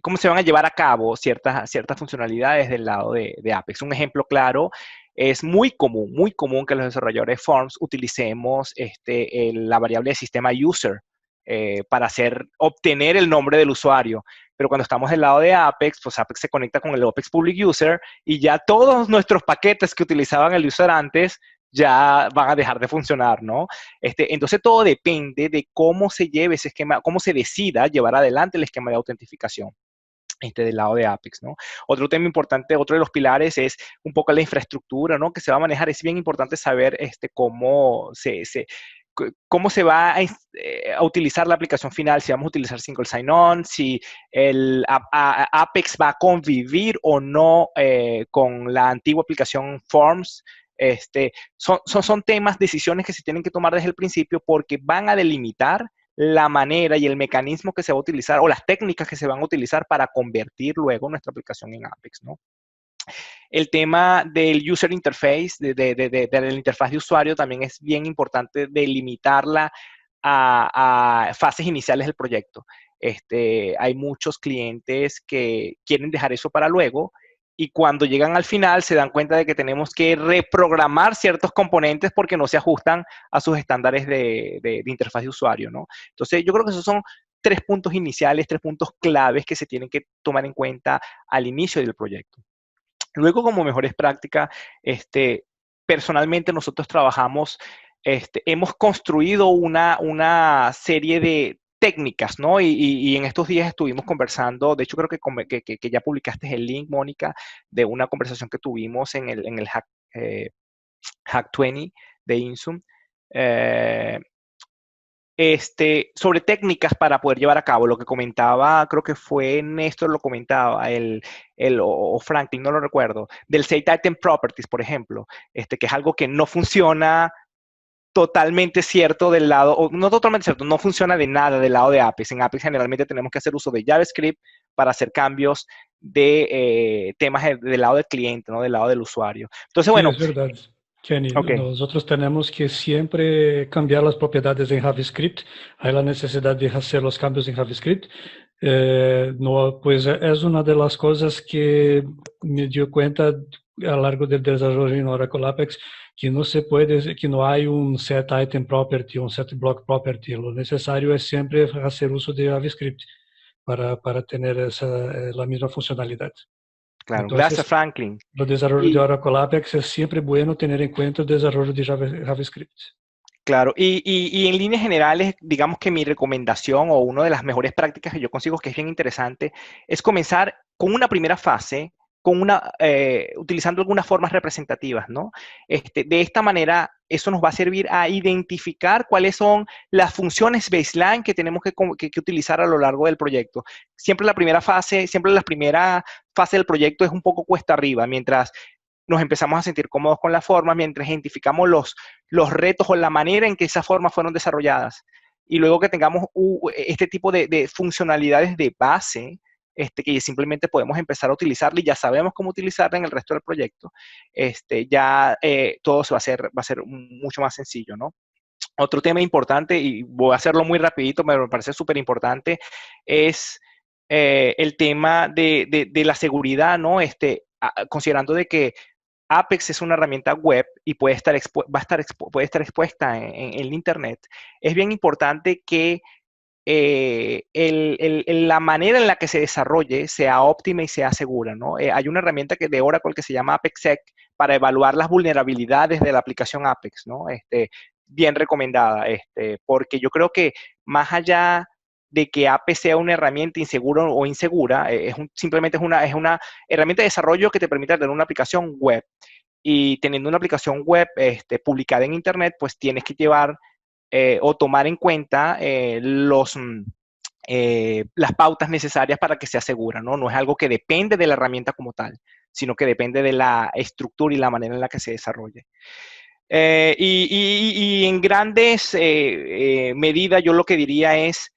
cómo se van a llevar a cabo ciertas funcionalidades del lado de Apex. Un ejemplo claro, es muy común que los desarrolladores de Forms utilicemos la variable de sistema user para obtener el nombre del usuario. Pero cuando estamos del lado de Apex, pues Apex se conecta con el Apex Public User y ya todos nuestros paquetes que utilizaban el user antes ya van a dejar de funcionar, ¿no? Entonces todo depende de cómo se lleve ese esquema, cómo se decida llevar adelante el esquema de autentificación. Del lado de Apex, ¿no? Otro tema importante, otro de los pilares es un poco la infraestructura, ¿no? Que se va a manejar. Es bien importante saber cómo se va a utilizar la aplicación final, si vamos a utilizar single sign-on, si el Apex va a convivir o no con la antigua aplicación Forms. Son temas, decisiones que se tienen que tomar desde el principio porque van a delimitar la manera y el mecanismo que se va a utilizar o las técnicas que se van a utilizar para convertir luego nuestra aplicación en Apex, ¿no? El tema del user interface, de la interfaz de usuario, también es bien importante delimitarla a fases iniciales del proyecto. Hay muchos clientes que quieren dejar eso para luego y cuando llegan al final se dan cuenta de que tenemos que reprogramar ciertos componentes porque no se ajustan a sus estándares de interfaz de usuario, ¿no? Entonces, yo creo que esos son 3 puntos iniciales, 3 puntos claves que se tienen que tomar en cuenta al inicio del proyecto. Luego, como mejores prácticas, personalmente nosotros trabajamos, hemos construido una serie de técnicas, ¿no? Y en estos días estuvimos conversando, de hecho creo que ya publicaste el link, Mónica, de una conversación que tuvimos en el Hack 20 de Insum, sobre técnicas para poder llevar a cabo. Lo que comentaba, creo que fue Néstor, lo comentaba, o Franklin, no lo recuerdo, del Set Item Properties, por ejemplo, que es algo que no funciona totalmente cierto del lado, o no totalmente cierto, no funciona de nada del lado de Apex. En Apex generalmente tenemos que hacer uso de JavaScript para hacer cambios de temas del lado del cliente, ¿no? Del lado del usuario. Entonces, bueno. Sí, es verdad, Kenny. Okay. Nosotros tenemos que siempre cambiar las propiedades en JavaScript. Hay la necesidad de hacer los cambios en JavaScript. No, pues es una de las cosas que me dio cuenta a lo largo del desarrollo en Oracle Apex, que no se puede, que no hay un set item property, un set block property. Lo necesario es siempre hacer uso de JavaScript para tener la misma funcionalidad. Claro, Entonces, gracias, Franklin. El desarrollo de Oracle Apex es siempre bueno tener en cuenta el desarrollo de JavaScript. Claro, y en líneas generales, digamos que mi recomendación o una de las mejores prácticas que yo consigo que es bien interesante es comenzar con una primera fase, utilizando algunas formas representativas, ¿no? De esta manera, eso nos va a servir a identificar cuáles son las funciones baseline que tenemos que utilizar a lo largo del proyecto. Siempre la primera fase del proyecto es un poco cuesta arriba, mientras nos empezamos a sentir cómodos con la forma, mientras identificamos los retos o la manera en que esas formas fueron desarrolladas. Y luego que tengamos este tipo de funcionalidades de base, que simplemente podemos empezar a utilizarla y ya sabemos cómo utilizarla en el resto del proyecto, ya todo va a ser mucho más sencillo, ¿no? Otro tema importante, y voy a hacerlo muy rapidito, me parece súper importante, es el tema de la seguridad, ¿no? Considerando de que Apex es una herramienta web y puede estar expuesta en el Internet, es bien importante que la manera en la que se desarrolle sea óptima y sea segura, ¿no? Hay una herramienta de Oracle que se llama ApexSec para evaluar las vulnerabilidades de la aplicación Apex, ¿no? Bien recomendada, porque yo creo que más allá de que Apex sea una herramienta insegura o insegura, simplemente es una herramienta de desarrollo que te permite tener una aplicación web. Y teniendo una aplicación web publicada en Internet, pues tienes que llevar o tomar en cuenta las pautas necesarias para que sea segura, ¿no? No es algo que depende de la herramienta como tal, sino que depende de la estructura y la manera en la que se desarrolle. Y en grandes medidas, yo lo que diría es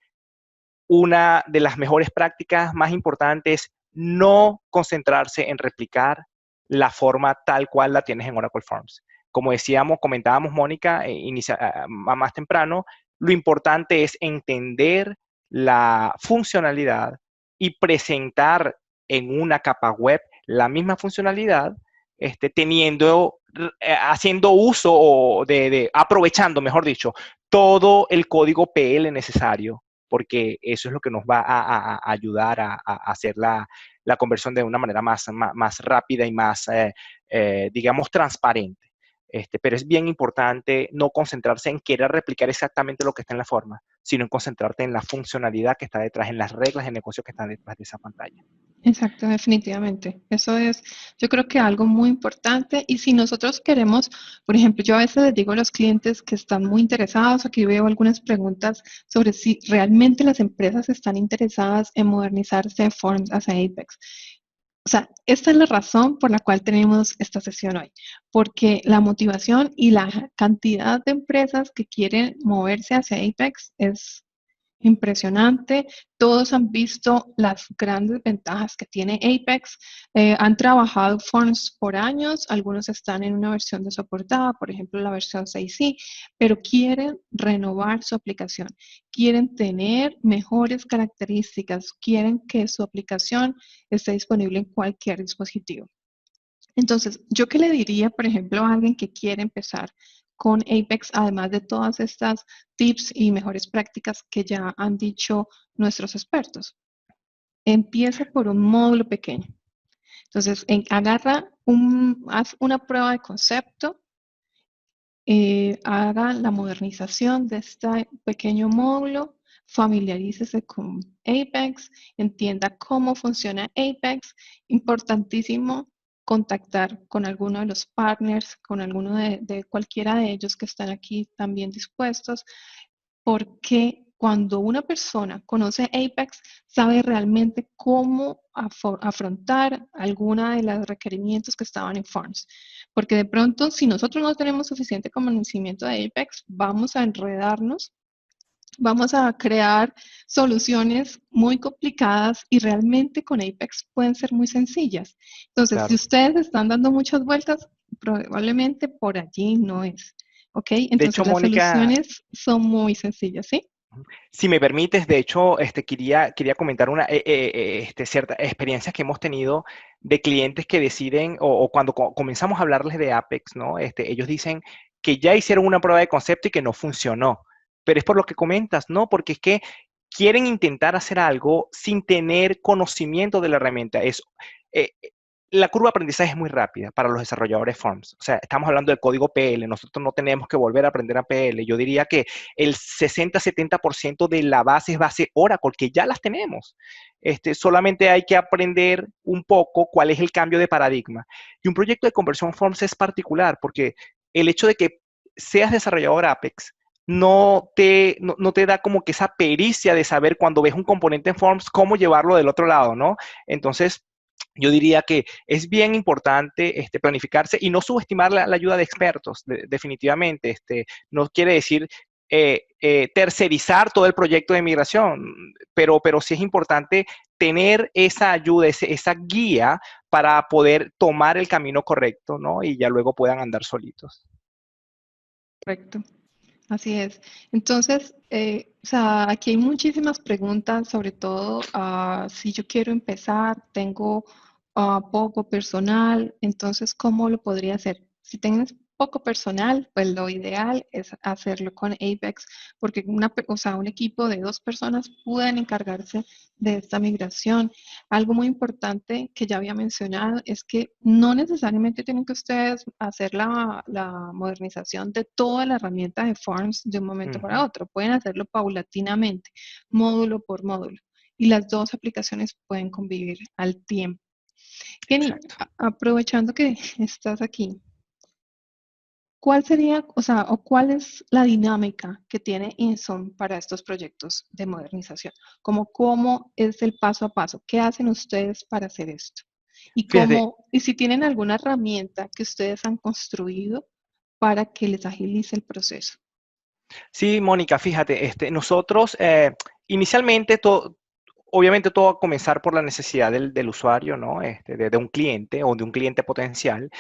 una de las mejores prácticas más importantes, no concentrarse en replicar la forma tal cual la tienes en Oracle Forms. Como comentábamos, Mónica, más temprano, lo importante es entender la funcionalidad y presentar en una capa web la misma funcionalidad, haciendo uso aprovechando, mejor dicho, todo el código PL necesario, porque eso es lo que nos va a ayudar a hacer la conversión de una manera más rápida y más, digamos, transparente. Pero es bien importante no concentrarse en querer replicar exactamente lo que está en la forma, sino en concentrarte en la funcionalidad que está detrás, en las reglas de negocio que están detrás de esa pantalla. Exacto, definitivamente. Eso es, yo creo que algo muy importante. Y si nosotros queremos, por ejemplo, yo a veces les digo a los clientes que están muy interesados, aquí veo algunas preguntas sobre si realmente las empresas están interesadas en modernizarse de Forms hacia Apex. O sea, esta es la razón por la cual tenemos esta sesión hoy, porque la motivación y la cantidad de empresas que quieren moverse hacia Apex es impresionante. Todos han visto las grandes ventajas que tiene Apex. Han trabajado Forms por años. Algunos están en una versión desoportada, por ejemplo, la versión 6C, pero quieren renovar su aplicación. Quieren tener mejores características. Quieren que su aplicación esté disponible en cualquier dispositivo. Entonces, ¿yo qué le diría, por ejemplo, a alguien que quiere empezar con Apex, además de todas estas tips y mejores prácticas que ya han dicho nuestros expertos? Empieza por un módulo pequeño. Entonces, haz una prueba de concepto, haga la modernización de este pequeño módulo, familiarícese con Apex, entienda cómo funciona Apex. Importantísimo contactar con alguno de los partners, con alguno de cualquiera de ellos que están aquí también dispuestos, porque cuando una persona conoce Apex, sabe realmente cómo afrontar alguna de los requerimientos que estaban en Forms. Porque de pronto, si nosotros no tenemos suficiente conocimiento de Apex, vamos a enredarnos, vamos a crear soluciones muy complicadas y realmente con Apex pueden ser muy sencillas. Entonces, Claro. si ustedes están dando muchas vueltas, probablemente por allí no es. ¿Ok? De hecho, Entonces, las Mónica, soluciones son muy sencillas, ¿sí? si me permites, de hecho, quería comentar ciertas experiencias que hemos tenido de clientes que deciden, o cuando comenzamos a hablarles de Apex, ¿no? Ellos dicen que ya hicieron una prueba de concepto y que no funcionó. Pero es por lo que comentas, ¿no? Porque es que quieren intentar hacer algo sin tener conocimiento de la herramienta. la curva de aprendizaje es muy rápida para los desarrolladores Forms. O sea, estamos hablando del código PL, nosotros no tenemos que volver a aprender a PL. Yo diría que el 60-70% de la base es base Oracle, que ya las tenemos. Solamente hay que aprender un poco cuál es el cambio de paradigma. Y un proyecto de conversión Forms es particular, porque el hecho de que seas desarrollador Apex no te da como que esa pericia de saber cuando ves un componente en Forms, cómo llevarlo del otro lado, ¿no? Entonces, yo diría que es bien importante planificarse y no subestimar la ayuda de expertos, definitivamente. No quiere decir tercerizar todo el proyecto de migración, pero sí es importante tener esa ayuda, esa guía para poder tomar el camino correcto, ¿no? Y ya luego puedan andar solitos. Correcto. Así es. Entonces, o sea, aquí hay muchísimas preguntas, sobre todo si yo quiero empezar, tengo poco personal, entonces, ¿cómo lo podría hacer? Si tienes poco personal, pues lo ideal es hacerlo con Apex, porque o sea, un equipo de 2 personas pueden encargarse de esta migración. Algo muy importante que ya había mencionado es que no necesariamente tienen que ustedes hacer la modernización de toda la herramienta de Forms de un momento para otro. Pueden hacerlo paulatinamente, módulo por módulo. Y las dos aplicaciones pueden convivir al tiempo. Kenny, aprovechando que estás aquí, ¿cuál sería, o sea, o cuál es la dinámica que tiene Insom para estos proyectos de modernización? ¿Cómo es el paso a paso? ¿Qué hacen ustedes para hacer esto? Fíjate, Y si tienen alguna herramienta que ustedes han construido para que les agilice el proceso. sí, Mónica, fíjate, nosotros inicialmente obviamente todo va a comenzar por la necesidad del usuario, ¿no? De un cliente o de un cliente potencial.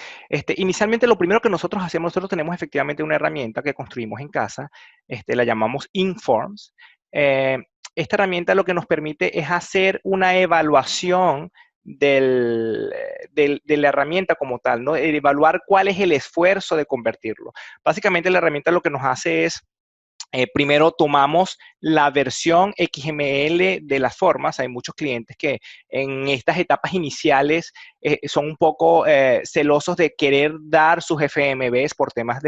Inicialmente lo primero que nosotros tenemos efectivamente una herramienta que construimos en casa, la llamamos Informs. Esta herramienta lo que nos permite es hacer una evaluación de la herramienta como tal, ¿no? Evaluar cuál es el esfuerzo de convertirlo. Básicamente la herramienta lo que nos hace es primero tomamos la versión XML de las formas. Hay muchos clientes que en estas etapas iniciales son un poco celosos de querer dar sus FMVs por temas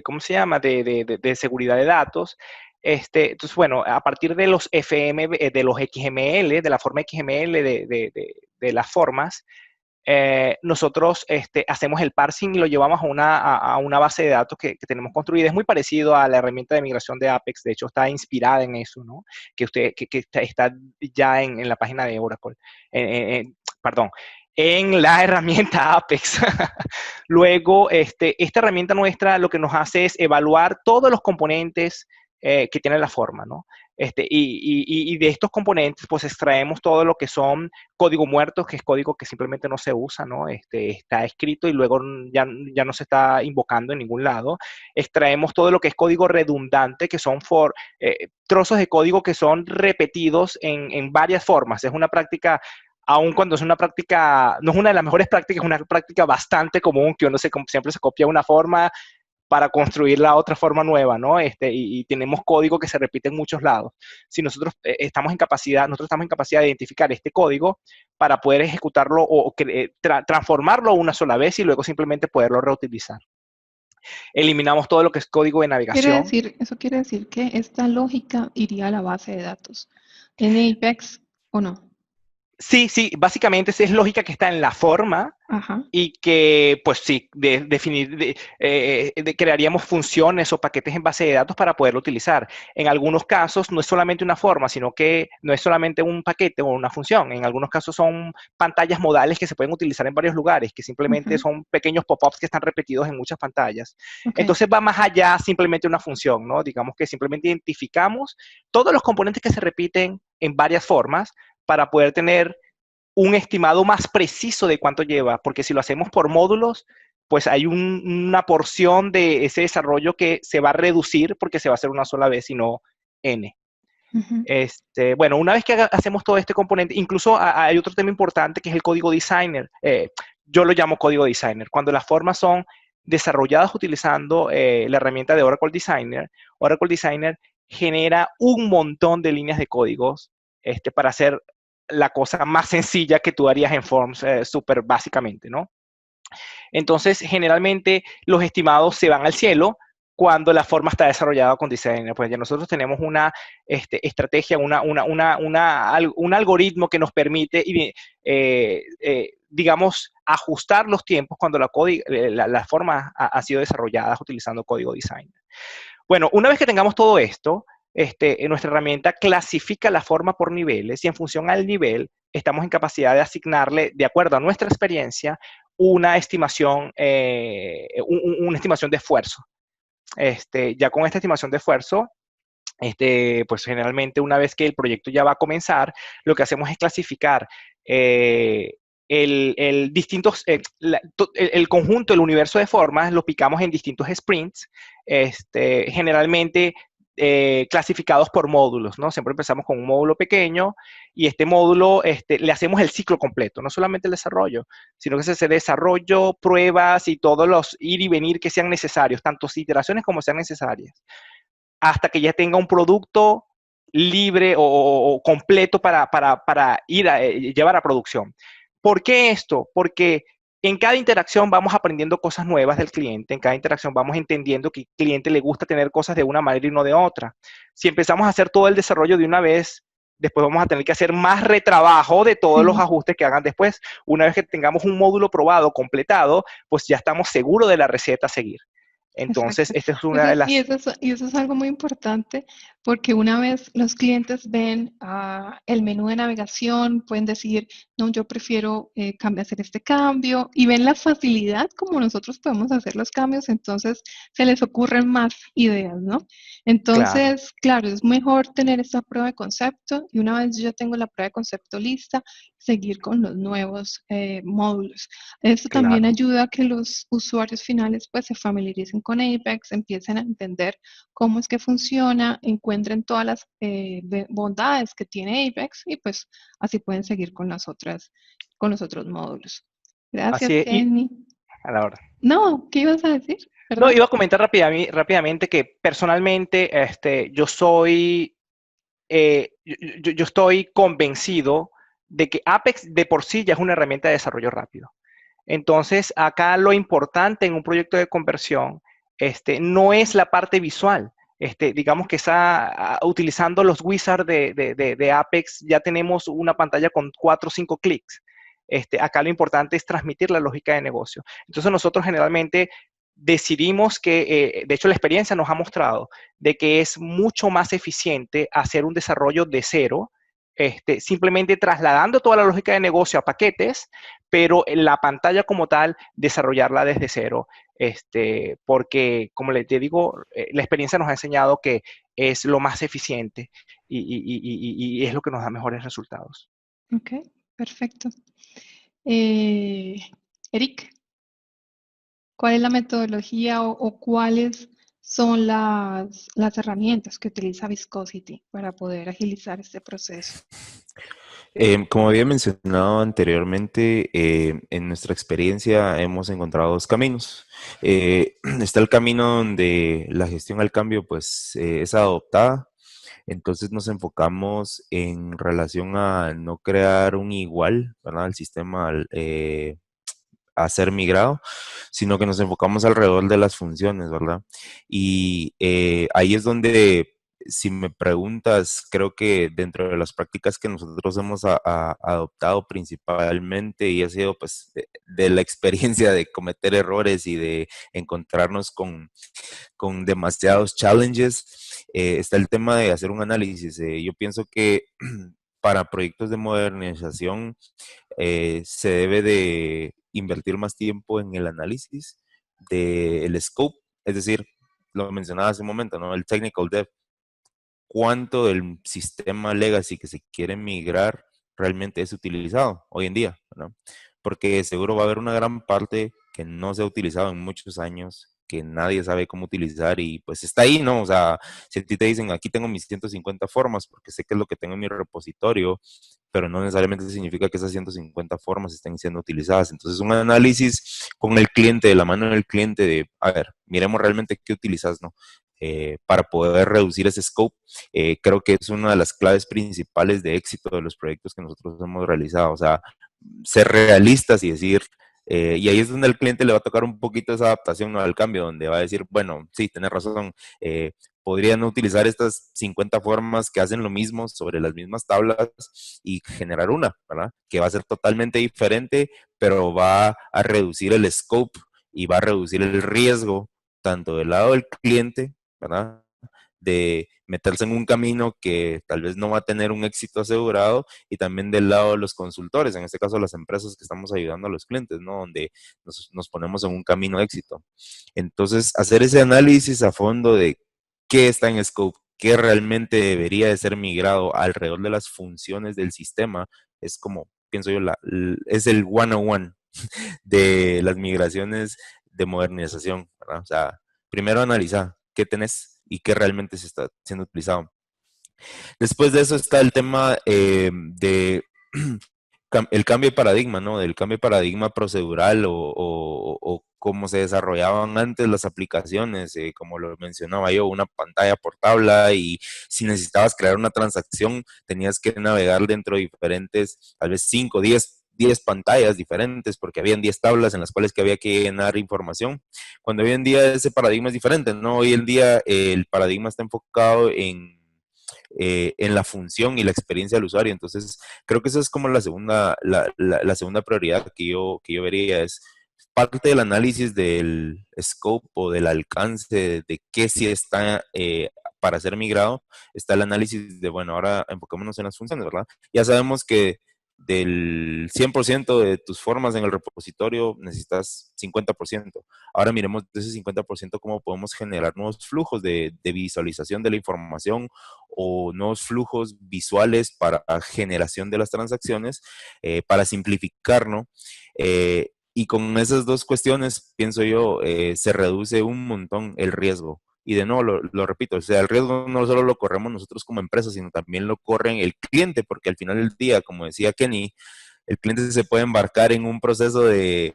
¿cómo se llama? De seguridad de datos. Entonces, bueno, a partir de los de los XML, de la forma XML de las formas, nosotros hacemos el parsing y lo llevamos a una base de datos que tenemos construida. Es muy parecido a la herramienta de migración de Apex, de hecho está inspirada en eso, ¿no? Que está ya en la página de Oracle. Perdón, en la herramienta Apex. Luego, esta herramienta nuestra lo que nos hace es evaluar todos los componentes que tiene la forma, ¿no? Y de estos componentes, pues extraemos todo lo que son código muerto, que es código que simplemente no se usa, ¿no? Está escrito y luego ya no se está invocando en ningún lado. Extraemos todo lo que es código redundante, que son trozos de código que son repetidos en varias formas. Es una práctica, aun cuando es una práctica, no es una de las mejores prácticas, es una práctica bastante común, que uno siempre se copia una forma para construir la otra forma nueva, ¿no? Y tenemos código que se repite en muchos lados. Si nosotros estamos en capacidad de identificar este código para poder ejecutarlo o transformarlo una sola vez y luego simplemente poderlo reutilizar. Eliminamos todo lo que es código de navegación. Eso quiere decir que esta lógica iría a la base de datos. ¿En Apex o no? Sí, básicamente esa es lógica que está en la forma. Ajá. Y que, pues sí, crearíamos funciones o paquetes en base de datos para poderlo utilizar. En algunos casos no es solamente una forma, sino que no es solamente un paquete o una función. En algunos casos son pantallas modales que se pueden utilizar en varios lugares, que simplemente son pequeños pop-ups que están repetidos en muchas pantallas. Entonces va más allá simplemente una función, ¿no? Digamos que simplemente identificamos todos los componentes que se repiten en varias formas para poder tener un estimado más preciso de cuánto lleva, porque si lo hacemos por módulos, pues hay una porción de ese desarrollo que se va a reducir porque se va a hacer una sola vez y no N. Bueno, una vez que hacemos todo este componente, incluso hay otro tema importante que es el código designer. Yo lo llamo código designer. Cuando las formas son desarrolladas utilizando la herramienta de Oracle Designer genera un montón de líneas de códigos para hacer la cosa más sencilla que tú harías en Forms súper básicamente, ¿no? Entonces, generalmente los estimados se van al cielo cuando la forma está desarrollada con Designer. Pues ya nosotros tenemos una estrategia, un algoritmo que nos permite, digamos, ajustar los tiempos cuando la forma ha sido desarrollada utilizando código Designer. Bueno, una vez que tengamos todo esto, nuestra herramienta clasifica la forma por niveles y en función al nivel estamos en capacidad de asignarle, de acuerdo a nuestra experiencia, una estimación de esfuerzo. Ya con esta estimación de esfuerzo, pues generalmente una vez que el proyecto ya va a comenzar, lo que hacemos es clasificar el conjunto, el universo de formas, lo picamos en distintos sprints, generalmente clasificados por módulos, ¿no? Siempre empezamos con un módulo pequeño y este módulo le hacemos el ciclo completo, no solamente el desarrollo, sino que se hace desarrollo, pruebas y todos los ir y venir que sean necesarios, tanto iteraciones como sean necesarias, hasta que ya tenga un producto libre o completo para ir a llevar a producción. ¿Por qué esto? Porque en cada interacción vamos aprendiendo cosas nuevas del cliente, en cada interacción vamos entendiendo que al cliente le gusta tener cosas de una manera y no de otra. Si empezamos a hacer todo el desarrollo de una vez, después vamos a tener que hacer más retrabajo de todos los ajustes que hagan después. Una vez que tengamos un módulo probado, completado, pues ya estamos seguros de la receta a seguir. Entonces, esta es una de las... Y eso es algo muy importante porque una vez los clientes ven el menú de navegación, pueden decir, no, yo prefiero hacer este cambio y ven la facilidad como nosotros podemos hacer los cambios, entonces se les ocurren más ideas, ¿no? Entonces, claro, es mejor tener esta prueba de concepto y una vez yo tengo la prueba de concepto lista, seguir con los nuevos módulos. Esto también ayuda a que los usuarios finales pues se familiaricen con Apex, empiecen a entender cómo es que funciona, encuentren todas las bondades que tiene Apex y pues así pueden seguir con los otros módulos. Gracias, Kenny. A la hora. No, ¿qué ibas a decir? ¿Perdón? No, iba a comentar rápidamente que personalmente yo estoy convencido de que Apex de por sí ya es una herramienta de desarrollo rápido. Entonces, acá lo importante en un proyecto de conversión no es la parte visual. Digamos que utilizando los wizards de Apex, ya tenemos una pantalla con 4 o 5 clics. Acá lo importante es transmitir la lógica de negocio. Entonces, nosotros generalmente decidimos que, de hecho, la experiencia nos ha mostrado de que es mucho más eficiente hacer un desarrollo de cero, simplemente trasladando toda la lógica de negocio a paquetes, pero en la pantalla como tal, desarrollarla desde cero, porque, como te digo, la experiencia nos ha enseñado que es lo más eficiente y es lo que nos da mejores resultados. Ok, perfecto. Eric, ¿cuál es la metodología o cuáles son las herramientas que utiliza Viscosity para poder agilizar este proceso? Como había mencionado anteriormente, en nuestra experiencia hemos encontrado dos caminos. Está el camino donde la gestión al cambio pues es adoptada. Entonces nos enfocamos en relación a no crear un igual, ¿verdad? Al sistema a ser migrado, sino que nos enfocamos alrededor de las funciones, ¿verdad? Y ahí es donde, si me preguntas, creo que dentro de las prácticas que nosotros hemos adoptado principalmente, y ha sido pues de la experiencia de cometer errores y de encontrarnos con demasiados challenges, está el tema de hacer un análisis. Yo pienso que para proyectos de modernización se debe de invertir más tiempo en el análisis del scope, es decir, lo mencionaba hace un momento, ¿no? El technical debt. ¿Cuánto del sistema legacy que se quiere migrar realmente es utilizado hoy en día, ¿no? Porque seguro va a haber una gran parte que no se ha utilizado en muchos años, que nadie sabe cómo utilizar y pues está ahí, ¿no? O sea, si a ti te dicen, aquí tengo mis 150 formas porque sé que es lo que tengo en mi repositorio, pero no necesariamente significa que esas 150 formas estén siendo utilizadas. Entonces, un análisis con el cliente, de la mano del cliente, de, a ver, miremos realmente qué utilizas, ¿no? para poder reducir ese scope. Creo que es una de las claves principales de éxito de los proyectos que nosotros hemos realizado. O sea, ser realistas y decir, y ahí es donde al cliente le va a tocar un poquito esa adaptación, ¿no?, al cambio, donde va a decir, bueno, sí, tenés razón, podrían utilizar estas 50 formas que hacen lo mismo sobre las mismas tablas y generar una, ¿verdad? Que va a ser totalmente diferente, pero va a reducir el scope y va a reducir el riesgo, tanto del lado del cliente, ¿verdad?, de meterse en un camino que tal vez no va a tener un éxito asegurado, y también del lado de los consultores, en este caso las empresas que estamos ayudando a los clientes, ¿no?, donde nos ponemos en un camino de éxito. Entonces, hacer ese análisis a fondo de qué está en scope, qué realmente debería de ser migrado alrededor de las funciones del sistema, es como, pienso yo, es el 101 de las migraciones de modernización, ¿verdad? O sea, primero analiza qué tenés y qué realmente se está siendo utilizado. Después de eso está el tema de el cambio de paradigma, ¿no? Del cambio de paradigma procedural o cómo se desarrollaban antes las aplicaciones, como lo mencionaba yo, una pantalla por tabla, y si necesitabas crear una transacción, tenías que navegar dentro de diferentes, tal vez 5, 10 pantallas diferentes, porque habían 10 tablas en las cuales que había que llenar información. Cuando hoy en día ese paradigma es diferente, ¿no? Hoy en día el paradigma está enfocado en la función y la experiencia del usuario. Entonces, creo que esa es como la segunda prioridad que yo vería, es parte del análisis del scope o del alcance de qué sí está para ser migrado. Está el análisis de, bueno, ahora enfoquémonos en las funciones, ¿verdad? Ya sabemos que del 100% de tus formas en el repositorio necesitas 50%. Ahora miremos de ese 50% cómo podemos generar nuevos flujos de visualización de la información o nuevos flujos visuales para generación de las transacciones, para simplificar, ¿no? Y con esas dos cuestiones, pienso yo, se reduce un montón el riesgo. Y de nuevo, lo repito, o sea, el riesgo no solo lo corremos nosotros como empresa, sino también lo corre el cliente, porque al final del día, como decía Kenny, el cliente se puede embarcar en un proceso de,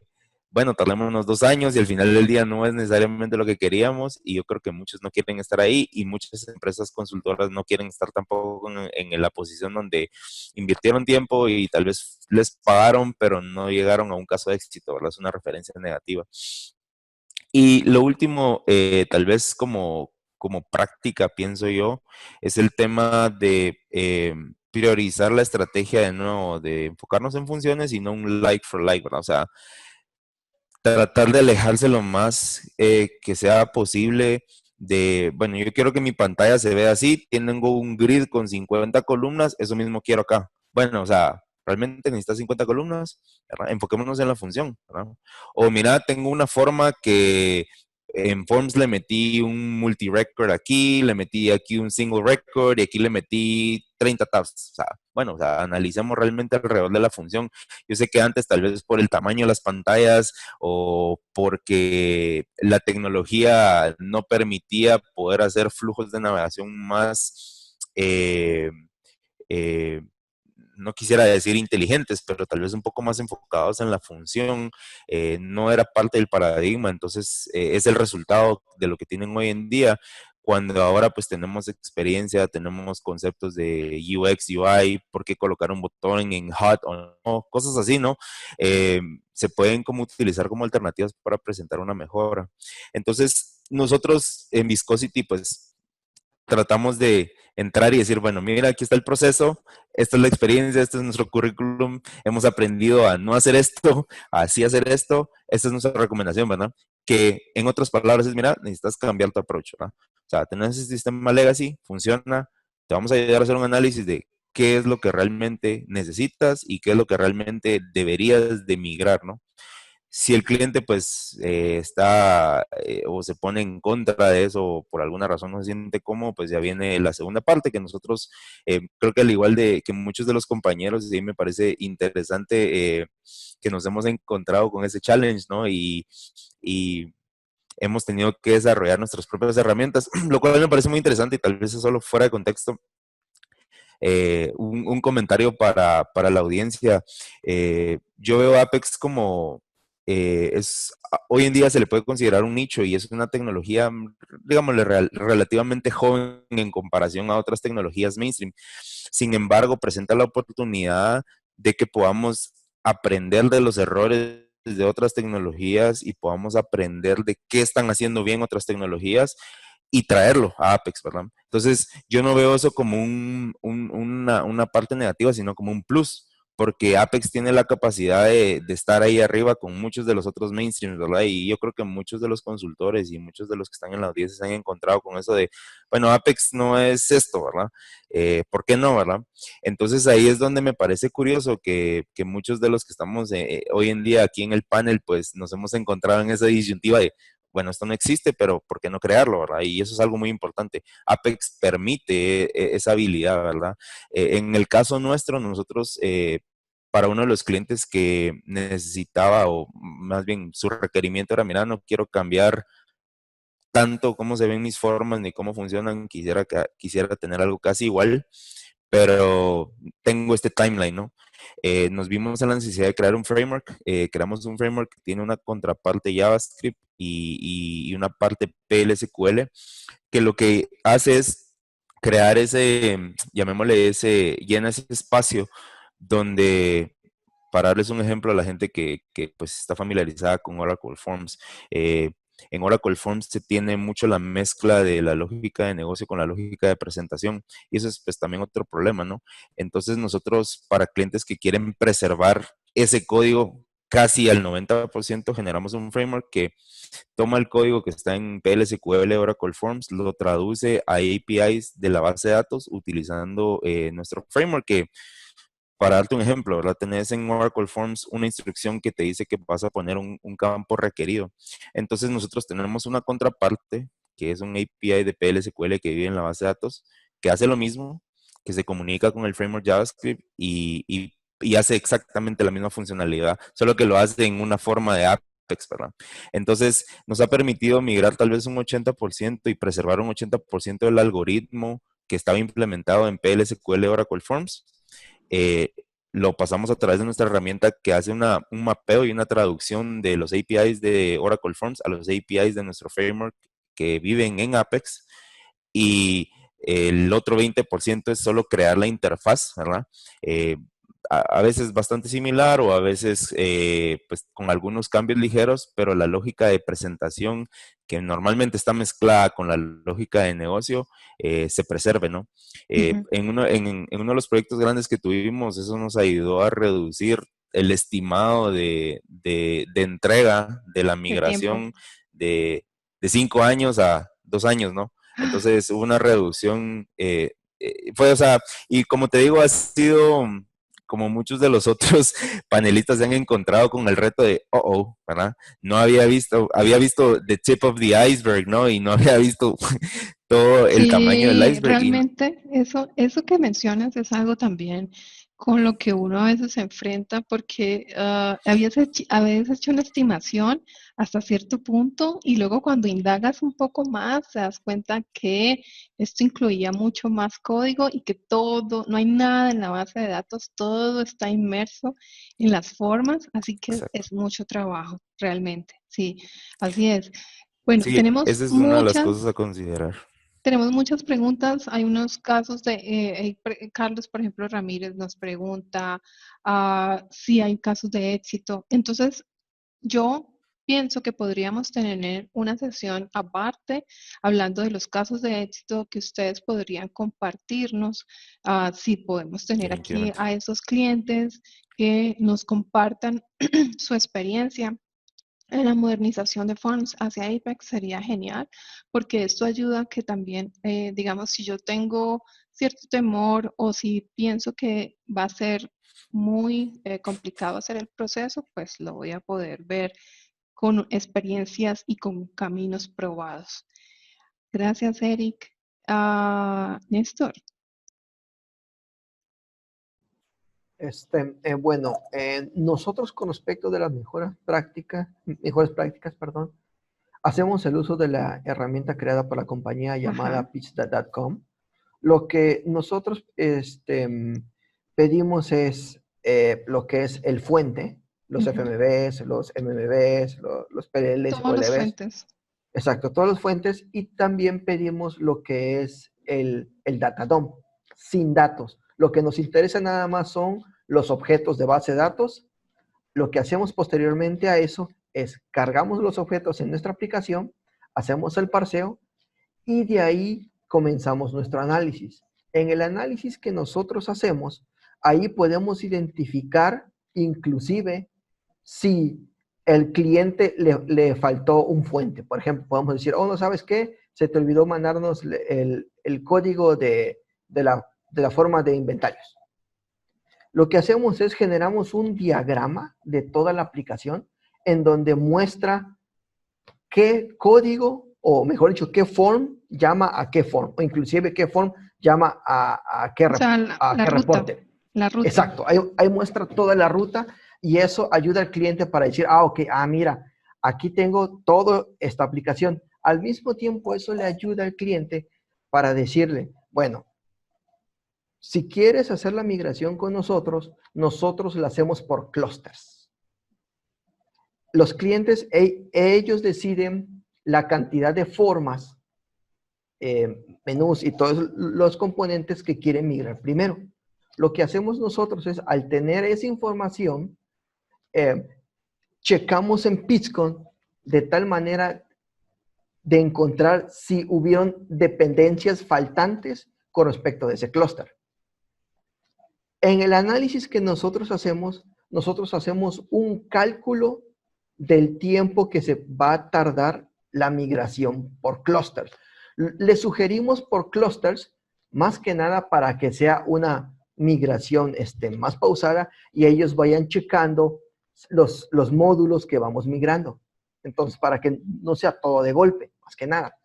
bueno, tardémonos 2 años y al final del día no es necesariamente lo que queríamos, y yo creo que muchos no quieren estar ahí, y muchas empresas consultoras no quieren estar tampoco en la posición donde invirtieron tiempo y tal vez les pagaron, pero no llegaron a un caso de éxito, ¿verdad? Es una referencia negativa. Y lo último, tal vez como práctica, pienso yo, es el tema de priorizar la estrategia de nuevo, de enfocarnos en funciones y no un like for like, ¿verdad? O sea, tratar de alejarse lo más que sea posible de, bueno, yo quiero que mi pantalla se vea así, tengo un grid con 50 columnas, eso mismo quiero acá. Bueno, o sea, realmente necesitas 50 columnas, ¿verdad? Enfoquémonos en la función, ¿verdad? O mira, tengo una forma que en Forms le metí un multi-record aquí, le metí aquí un single record y aquí le metí 30 tabs. O sea, bueno, o sea, analicemos realmente alrededor de la función. Yo sé que antes, tal vez por el tamaño de las pantallas o porque la tecnología no permitía poder hacer flujos de navegación más eh, no quisiera decir inteligentes, pero tal vez un poco más enfocados en la función, no era parte del paradigma. Entonces es el resultado de lo que tienen hoy en día, cuando ahora pues tenemos experiencia, tenemos conceptos de UX, UI, por qué colocar un botón en hot o no, cosas así, ¿no? Se pueden como utilizar como alternativas para presentar una mejora. Entonces nosotros en Viscosity pues tratamos de entrar y decir, bueno, mira, aquí está el proceso, esta es la experiencia, este es nuestro currículum, hemos aprendido a no hacer esto, a así hacer esto, esta es nuestra recomendación, ¿verdad? Que en otras palabras es, mira, necesitas cambiar tu approach, ¿verdad? O sea, tenés ese sistema legacy, funciona, te vamos a ayudar a hacer un análisis de qué es lo que realmente necesitas y qué es lo que realmente deberías de migrar, ¿no? Si el cliente pues está o se pone en contra de eso o por alguna razón no se siente cómodo, pues ya viene la segunda parte que nosotros, creo que al igual de que muchos de los compañeros, sí me parece interesante que nos hemos encontrado con ese challenge, ¿no? Y hemos tenido que desarrollar nuestras propias herramientas, lo cual me parece muy interesante y tal vez es solo fuera de contexto. Un comentario para la audiencia. Yo veo Apex como hoy en día se le puede considerar un nicho y es una tecnología, digámosle, relativamente joven en comparación a otras tecnologías mainstream. Sin embargo, presenta la oportunidad de que podamos aprender de los errores de otras tecnologías y podamos aprender de qué están haciendo bien otras tecnologías y traerlo a Apex, ¿verdad? Entonces, yo no veo eso como una parte negativa, sino como un plus, porque Apex tiene la capacidad de estar ahí arriba con muchos de los otros mainstreams, ¿verdad? Y yo creo que muchos de los consultores y muchos de los que están en la audiencia se han encontrado con eso de, bueno, Apex no es esto, ¿verdad? ¿Por qué no, verdad? Entonces ahí es donde me parece curioso que muchos de los que estamos hoy en día aquí en el panel, pues nos hemos encontrado en esa disyuntiva de, bueno, esto no existe, pero ¿por qué no crearlo, verdad? Y eso es algo muy importante. Apex permite esa habilidad, ¿verdad? En el caso nuestro, nosotros, para uno de los clientes que necesitaba, o más bien su requerimiento era, mira, no quiero cambiar tanto cómo se ven mis formas ni cómo funcionan, quisiera tener algo casi igual, pero tengo este timeline, ¿no? Nos vimos en la necesidad de crear un framework, creamos un framework que tiene una contraparte JavaScript y una parte PLSQL, que lo que hace es crear llena ese espacio donde, para darles un ejemplo a la gente que pues está familiarizada con Oracle Forms, en Oracle Forms se tiene mucho la mezcla de la lógica de negocio con la lógica de presentación, y eso es pues también otro problema, ¿no? Entonces nosotros, para clientes que quieren preservar ese código casi al 90%, generamos un framework que toma el código que está en PLSQL Oracle Forms, lo traduce a APIs de la base de datos utilizando nuestro framework, que, para darte un ejemplo, ¿verdad? Tenés en Oracle Forms una instrucción que te dice que vas a poner un campo requerido. Entonces nosotros tenemos una contraparte, que es un API de PLSQL que vive en la base de datos, que hace lo mismo, que se comunica con el framework JavaScript y hace exactamente la misma funcionalidad, solo que lo hace en una forma de Apex, ¿verdad? Entonces nos ha permitido migrar tal vez un 80% y preservar un 80% del algoritmo que estaba implementado en PLSQL Oracle Forms. eh, lo pasamos a través de nuestra herramienta que hace un mapeo y una traducción de los APIs de Oracle Forms a los APIs de nuestro framework que viven en Apex, y el otro 20% es solo crear la interfaz, ¿verdad? Eh, a veces bastante similar o a veces pues con algunos cambios ligeros, pero la lógica de presentación, que normalmente está mezclada con la lógica de negocio, se preserve, ¿no? Ujú. En uno de los proyectos grandes que tuvimos, eso nos ayudó a reducir el estimado de entrega de la De tiempo. migración de 5 años a 2 años, ¿no? Entonces hubo una reducción, o sea, y como te digo, ha sido como muchos de los otros panelistas se han encontrado con el reto de, ¿verdad? No había visto the tip of the iceberg, ¿no? Y no había visto todo el tamaño del Sí, iceberg. realmente eso que mencionas es algo también con lo que uno a veces se enfrenta porque habías hecho una estimación hasta cierto punto y luego cuando indagas un poco más te das cuenta que esto incluía mucho más código y que todo, no hay nada en la base de datos, todo está inmerso en las formas, así que Exacto. es mucho trabajo, realmente. Sí, así es. Bueno, Sí, esa es una de las cosas a considerar. tenemos muchas preguntas. Hay unos casos de, Carlos, por ejemplo, Ramírez nos pregunta si hay casos de éxito. Entonces, yo pienso que podríamos tener una sesión aparte hablando de los casos de éxito que ustedes podrían compartirnos, si podemos tener aquí Definitivamente. a esos clientes que nos compartan su experiencia en la modernización de Forms hacia Apex sería genial, porque esto ayuda a que también, digamos, si yo tengo cierto temor o si pienso que va a ser muy complicado hacer el proceso, pues lo voy a poder ver con experiencias y con caminos probados. Gracias, Eric. Néstor. Bueno, nosotros con respecto de las mejores prácticas, perdón, hacemos el uso de la herramienta creada por la compañía Ajá. llamada pitch.com. Lo que nosotros pedimos es lo que es el fuente, los FMVs, los MMVs, los PLLs, Todas las OLVs. fuentes. Exacto, todas las fuentes. Y también pedimos lo que es el data dump, sin datos. Lo que nos interesa nada más son los objetos de base de datos. Lo que hacemos posteriormente a eso es cargamos los objetos en nuestra aplicación, hacemos el parseo y de ahí comenzamos nuestro análisis. En el análisis que nosotros hacemos, ahí podemos identificar inclusive si el cliente le faltó un fuente. Por ejemplo, podemos decir, oh, ¿no sabes qué? Se te olvidó mandarnos el código de la forma de inventarios. Lo que hacemos es generamos un diagrama de toda la aplicación en donde muestra qué código, o mejor dicho, qué form llama a qué form, o inclusive qué form llama a qué, O sea, qué reporte. La ruta. Exacto, ahí muestra toda la ruta y eso ayuda al cliente para decir, ok, mira, aquí tengo toda esta aplicación. Al mismo tiempo, eso le ayuda al cliente para decirle, bueno, si quieres hacer la migración con nosotros, nosotros la hacemos por clusters. Los clientes, ellos deciden la cantidad de formas, menús y todos los componentes que quieren migrar primero. Lo que hacemos nosotros es, al tener esa información, checamos en Pitscon de tal manera de encontrar si hubieron dependencias faltantes con respecto de ese clúster. En el análisis que nosotros hacemos un cálculo del tiempo que se va a tardar la migración por clústeres. Le sugerimos por clústeres más que nada para que sea una migración más pausada y ellos vayan checando los módulos que vamos migrando. Entonces, para que no sea todo de golpe, más que nada.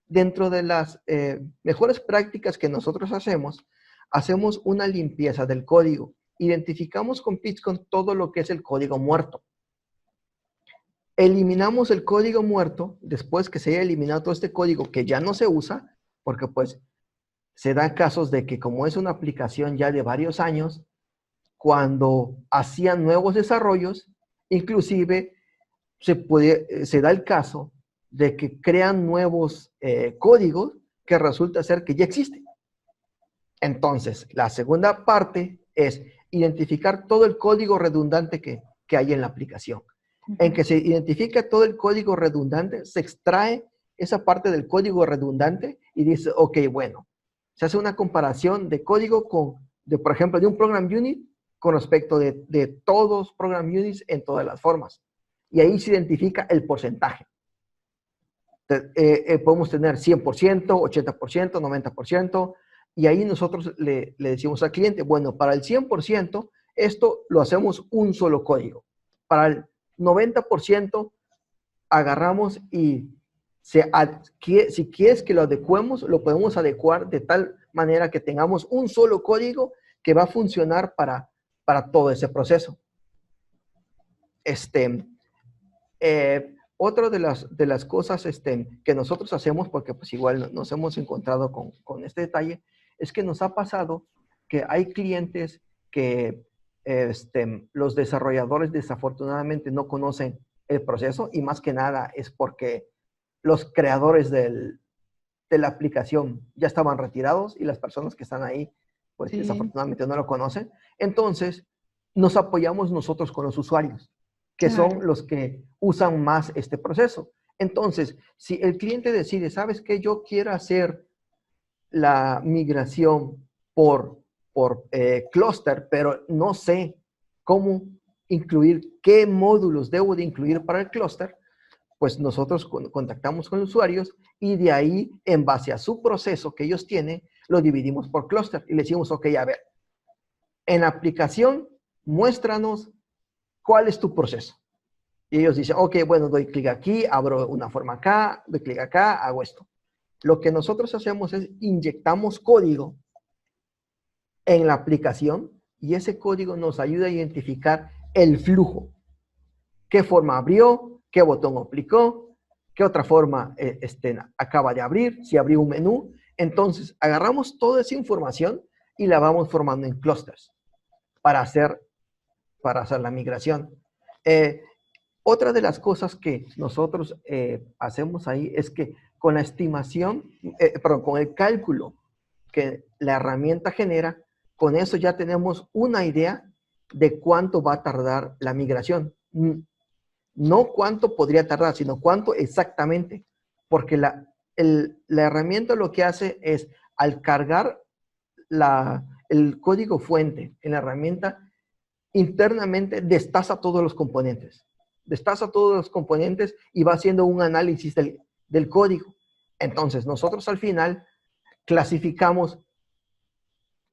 Dentro de las mejores prácticas que nosotros hacemos una limpieza del código. Identificamos con Pitscon todo lo que es el código muerto. Eliminamos el código muerto después que se haya eliminado todo este código que ya no se usa, porque pues se dan casos de que como es una aplicación ya de varios años, cuando hacían nuevos desarrollos, inclusive se da el caso de que crean nuevos códigos que resulta ser que ya existen. Entonces, la segunda parte es identificar todo el código redundante que hay en la aplicación. En que se identifica todo el código redundante, se extrae esa parte del código redundante y dice, ok, bueno, se hace una comparación de código por ejemplo, de un program unit con respecto de todos program units en todas las formas. Y ahí se identifica el porcentaje. Podemos tener 100%, 80%, 90%, y ahí nosotros le decimos al cliente, bueno, para el 100%, esto lo hacemos un solo código. Para el 90%, agarramos y si quieres que lo adecuemos, lo podemos adecuar de tal manera que tengamos un solo código que va a funcionar para todo ese proceso. Otra de las cosas que nosotros hacemos, porque pues igual nos hemos encontrado con este detalle, es que nos ha pasado que hay clientes que los desarrolladores desafortunadamente no conocen el proceso y más que nada es porque los creadores de la aplicación ya estaban retirados y las personas que están ahí pues sí, desafortunadamente no lo conocen. Entonces nos apoyamos nosotros con los usuarios, que son los que usan más este proceso. Entonces, si el cliente decide, ¿sabes qué? Yo quiero hacer la migración por clúster, pero no sé cómo incluir, qué módulos debo de incluir para el clúster, pues nosotros contactamos con los usuarios y de ahí, en base a su proceso que ellos tienen, lo dividimos por clúster y le decimos, ok, a ver, en la aplicación, muéstranos cuál es tu proceso. Y ellos dicen, ok, bueno, doy clic aquí, abro una forma acá, doy clic acá, hago esto. Lo que nosotros hacemos es inyectamos código en la aplicación y ese código nos ayuda a identificar el flujo. ¿Qué forma abrió? ¿Qué botón aplicó? ¿Qué otra forma acaba de abrir? Si abrió un menú. Entonces, agarramos toda esa información y la vamos formando en clusters para para hacer la migración. Otra de las cosas que nosotros hacemos ahí es que con la estimación, perdón, con el cálculo que la herramienta genera, con eso ya tenemos una idea de cuánto va a tardar la migración. No cuánto podría tardar, sino cuánto exactamente. Porque la herramienta lo que hace es, al cargar el código fuente en la herramienta, internamente destaza todos los componentes. Destaza todos los componentes y va haciendo un análisis del código. Entonces, nosotros al final clasificamos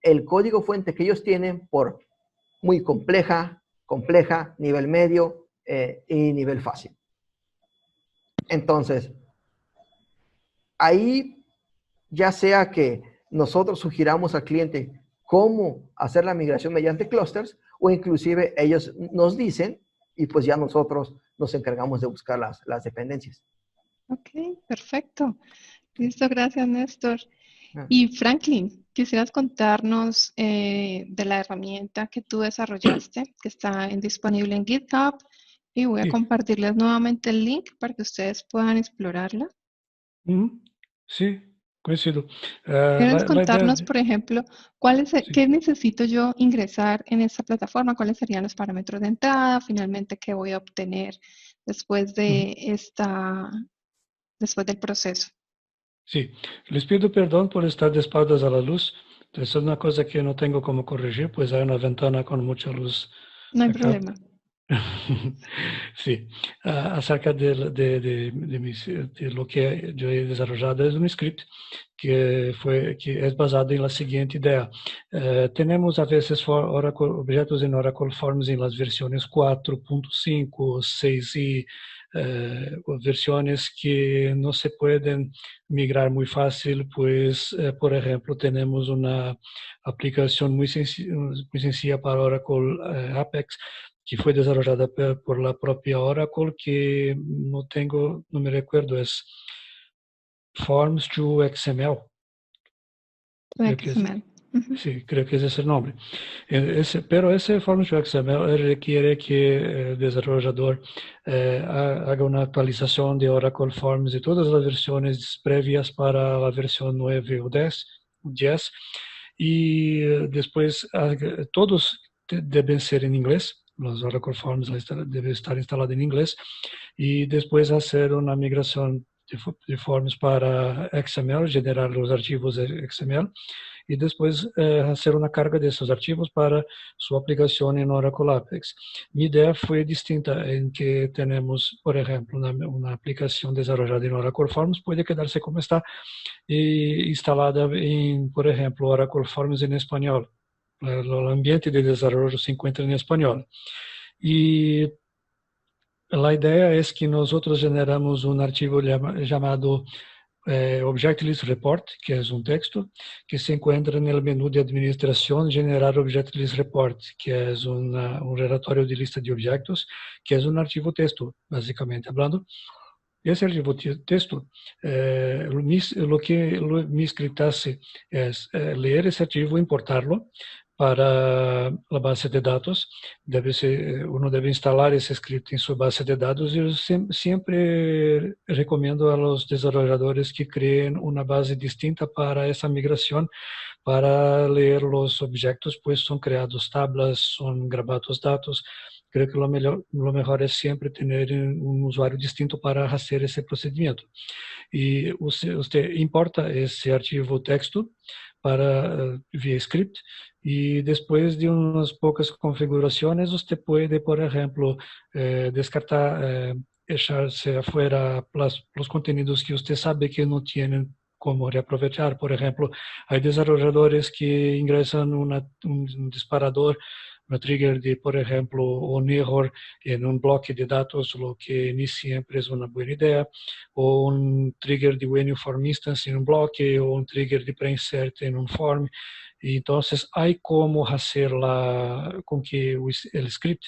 el código fuente que ellos tienen por muy compleja, nivel medio y nivel fácil. Entonces, ahí ya sea que nosotros sugiramos al cliente cómo hacer la migración mediante clusters o inclusive ellos nos dicen y pues ya nosotros nos encargamos de buscar las dependencias. Ok, perfecto. Listo, gracias, Néstor. Ah. Y Franklin, quisieras contarnos de la herramienta que tú desarrollaste, que está disponible en GitHub, y voy a Sí. compartirles nuevamente el link para que ustedes puedan explorarla. Sí, coincido. ¿Quieres La idea contarnos, por ejemplo, sí. qué necesito yo ingresar en esta plataforma? ¿Cuáles serían los parámetros de entrada? Finalmente, ¿qué voy a obtener después de después del proceso? Sí, les pido perdón por estar de espaldas a la luz. Es una cosa que no tengo cómo corregir, pues hay una ventana con mucha luz No hay acá. problema. Sí, acerca de lo que yo he desarrollado es un script que es basado en la siguiente idea. Tenemos a veces objetos en Oracle Forms en las versiones 4.5, 6 y versiones que no se pueden migrar muy fácil, pues, por ejemplo, tenemos una aplicación muy sencilla para Oracle Apex, que fue desarrollada por la propia Oracle, que no me recuerdo, es Forms to XML. Creo que es, XML. Ujú. sí, creo que ese es el nombre. Pero ese Forms to XML requiere que el desarrollador haga una actualización de Oracle Forms de todas las versiones previas para la versión 9 o 10, y después todos deben ser en inglés. Los Oracle Forms deben estar instalados en inglés, y después hacer una migración de forms para XML, generar los archivos de XML, y después hacer una carga de esos archivos para su aplicación en Oracle Apex. Mi idea fue distinta, en que tenemos, por ejemplo, una aplicación desarrollada en Oracle Forms, puede quedarse como está, e instalada en, por ejemplo, Oracle Forms en español. El ambiente de desarrollo se encuentra en español. Y la idea es que nosotros generamos un archivo llamado Object List Report, que es un texto que se encuentra en el menú de administración, generar Object List Report, que es un relatório de lista de objetos, que es un archivo texto, básicamente hablando. Ese archivo texto, lo que mi script hace es leer ese archivo, importarlo para la base de datos. Uno debe instalar ese script en su base de datos, y yo siempre recomiendo a los desarrolladores que creen una base distinta para esa migración, para leer los objetos, pues son creados tablas, son grabados datos. Creo que lo mejor es siempre tener un usuario distinto para hacer ese procedimiento. Y usted importa ese archivo texto para vía script, y después de unas pocas configuraciones usted puede, por ejemplo, descartar, echarse afuera los contenidos que usted sabe que no tienen cómo reaprovechar. Por ejemplo, hay desarrolladores que ingresan un disparador, una trigger de, por ejemplo, un error en un bloque de datos, lo que ni siempre es una buena idea, o un trigger de when form instance en un bloque, o un trigger de pre-insert en un form. Y entonces hay cómo hacerla con que el script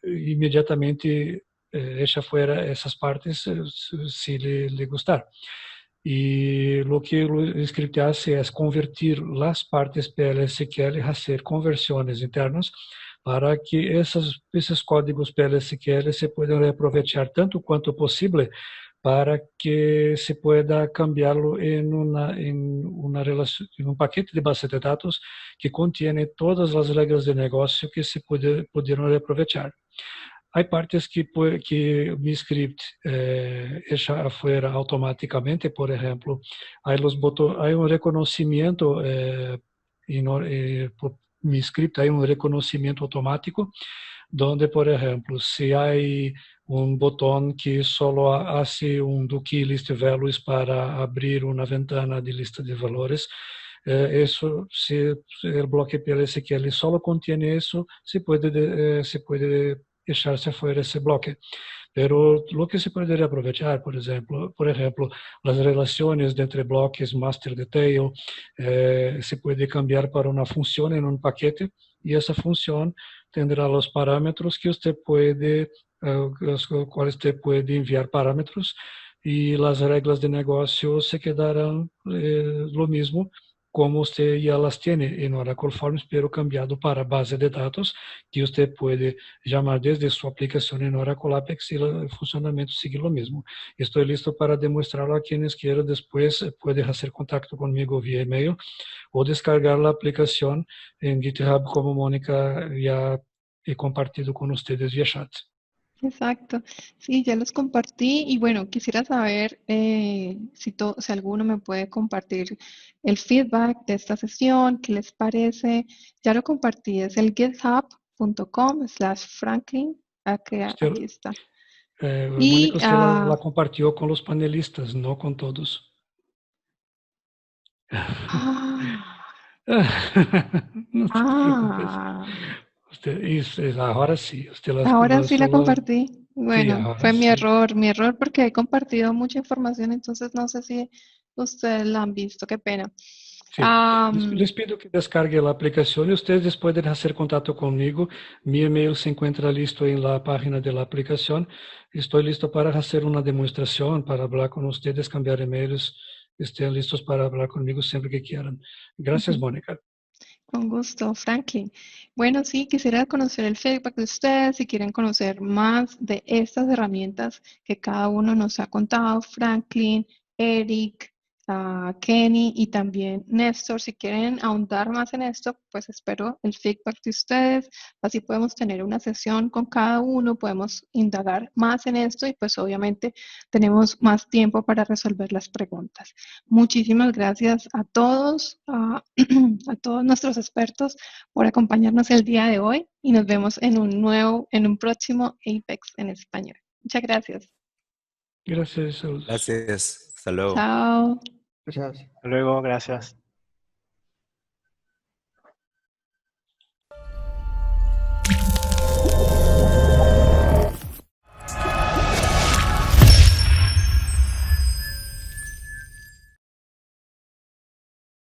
inmediatamente echa fuera esas partes si le gustar. Y lo que el script hace es convertir las partes PL/SQL a hacer conversiones internas para que esos códigos PL/SQL se puedan reaprovechar tanto quanto posible para que se pueda cambiarlo en un paquete de base de datos que contiene todas las reglas de negocio que se pudieron reaprovechar. Hay partes que mi script echa afuera automáticamente, por ejemplo, hay un reconocimiento, por mi script hay un reconocimiento automático, donde, por ejemplo, si hay un botón que solo hace un do key list values para abrir una ventana de lista de valores, eso, si el bloque PL/SQL solo contiene eso, se puede echarse afuera ese bloque. Pero lo que se podría aprovechar, por ejemplo, las relaciones entre bloques master detail, se puede cambiar para una función en un paquete y esa función tendrá los parámetros que usted puede, los cuales usted puede enviar parámetros y las reglas de negocio se quedarán lo mismo como usted ya las tiene en Oracle Forms, pero cambiado para base de datos, que usted puede llamar desde su aplicación en Oracle Apex y el funcionamiento sigue lo mismo. Estoy listo para demostrarlo a quienes quieran. Después puede hacer contacto conmigo vía email o descargar la aplicación en GitHub, como Mónica ya he compartido con ustedes vía chat. Exacto. Sí, ya los compartí y bueno, quisiera saber si alguno me puede compartir el feedback de esta sesión, qué les parece. Ya lo compartí, es el github.com/Franklin. Aquí está. Y, Mónica, usted la compartió con los panelistas, no con todos. No te preocupes. Ahora sí, ahora sí la compartí. Sí, Bueno, ahora fue sí. mi error porque he compartido mucha información, entonces no sé si ustedes la han visto, qué pena. Sí. Les pido que descargue la aplicación y ustedes pueden hacer contacto conmigo. Mi email se encuentra listo en la página de la aplicación. Estoy listo para hacer una demostración, para hablar con ustedes, cambiar emails. Estén listos para hablar conmigo siempre que quieran. Gracias, Mónica. Con gusto, Franklin. Bueno, sí, quisiera conocer el feedback de ustedes, si quieren conocer más de estas herramientas que cada uno nos ha contado, Franklin, Eric, Kenny y también Néstor. Si quieren ahondar más en esto, pues espero el feedback de ustedes. Así podemos tener una sesión con cada uno, podemos indagar más en esto y pues obviamente tenemos más tiempo para resolver las preguntas. Muchísimas gracias a todos, a todos nuestros expertos por acompañarnos el día de hoy y nos vemos en un próximo Apex en español. Muchas gracias. Gracias. Gracias. Hasta luego. Chao. Gracias. Hasta luego, gracias.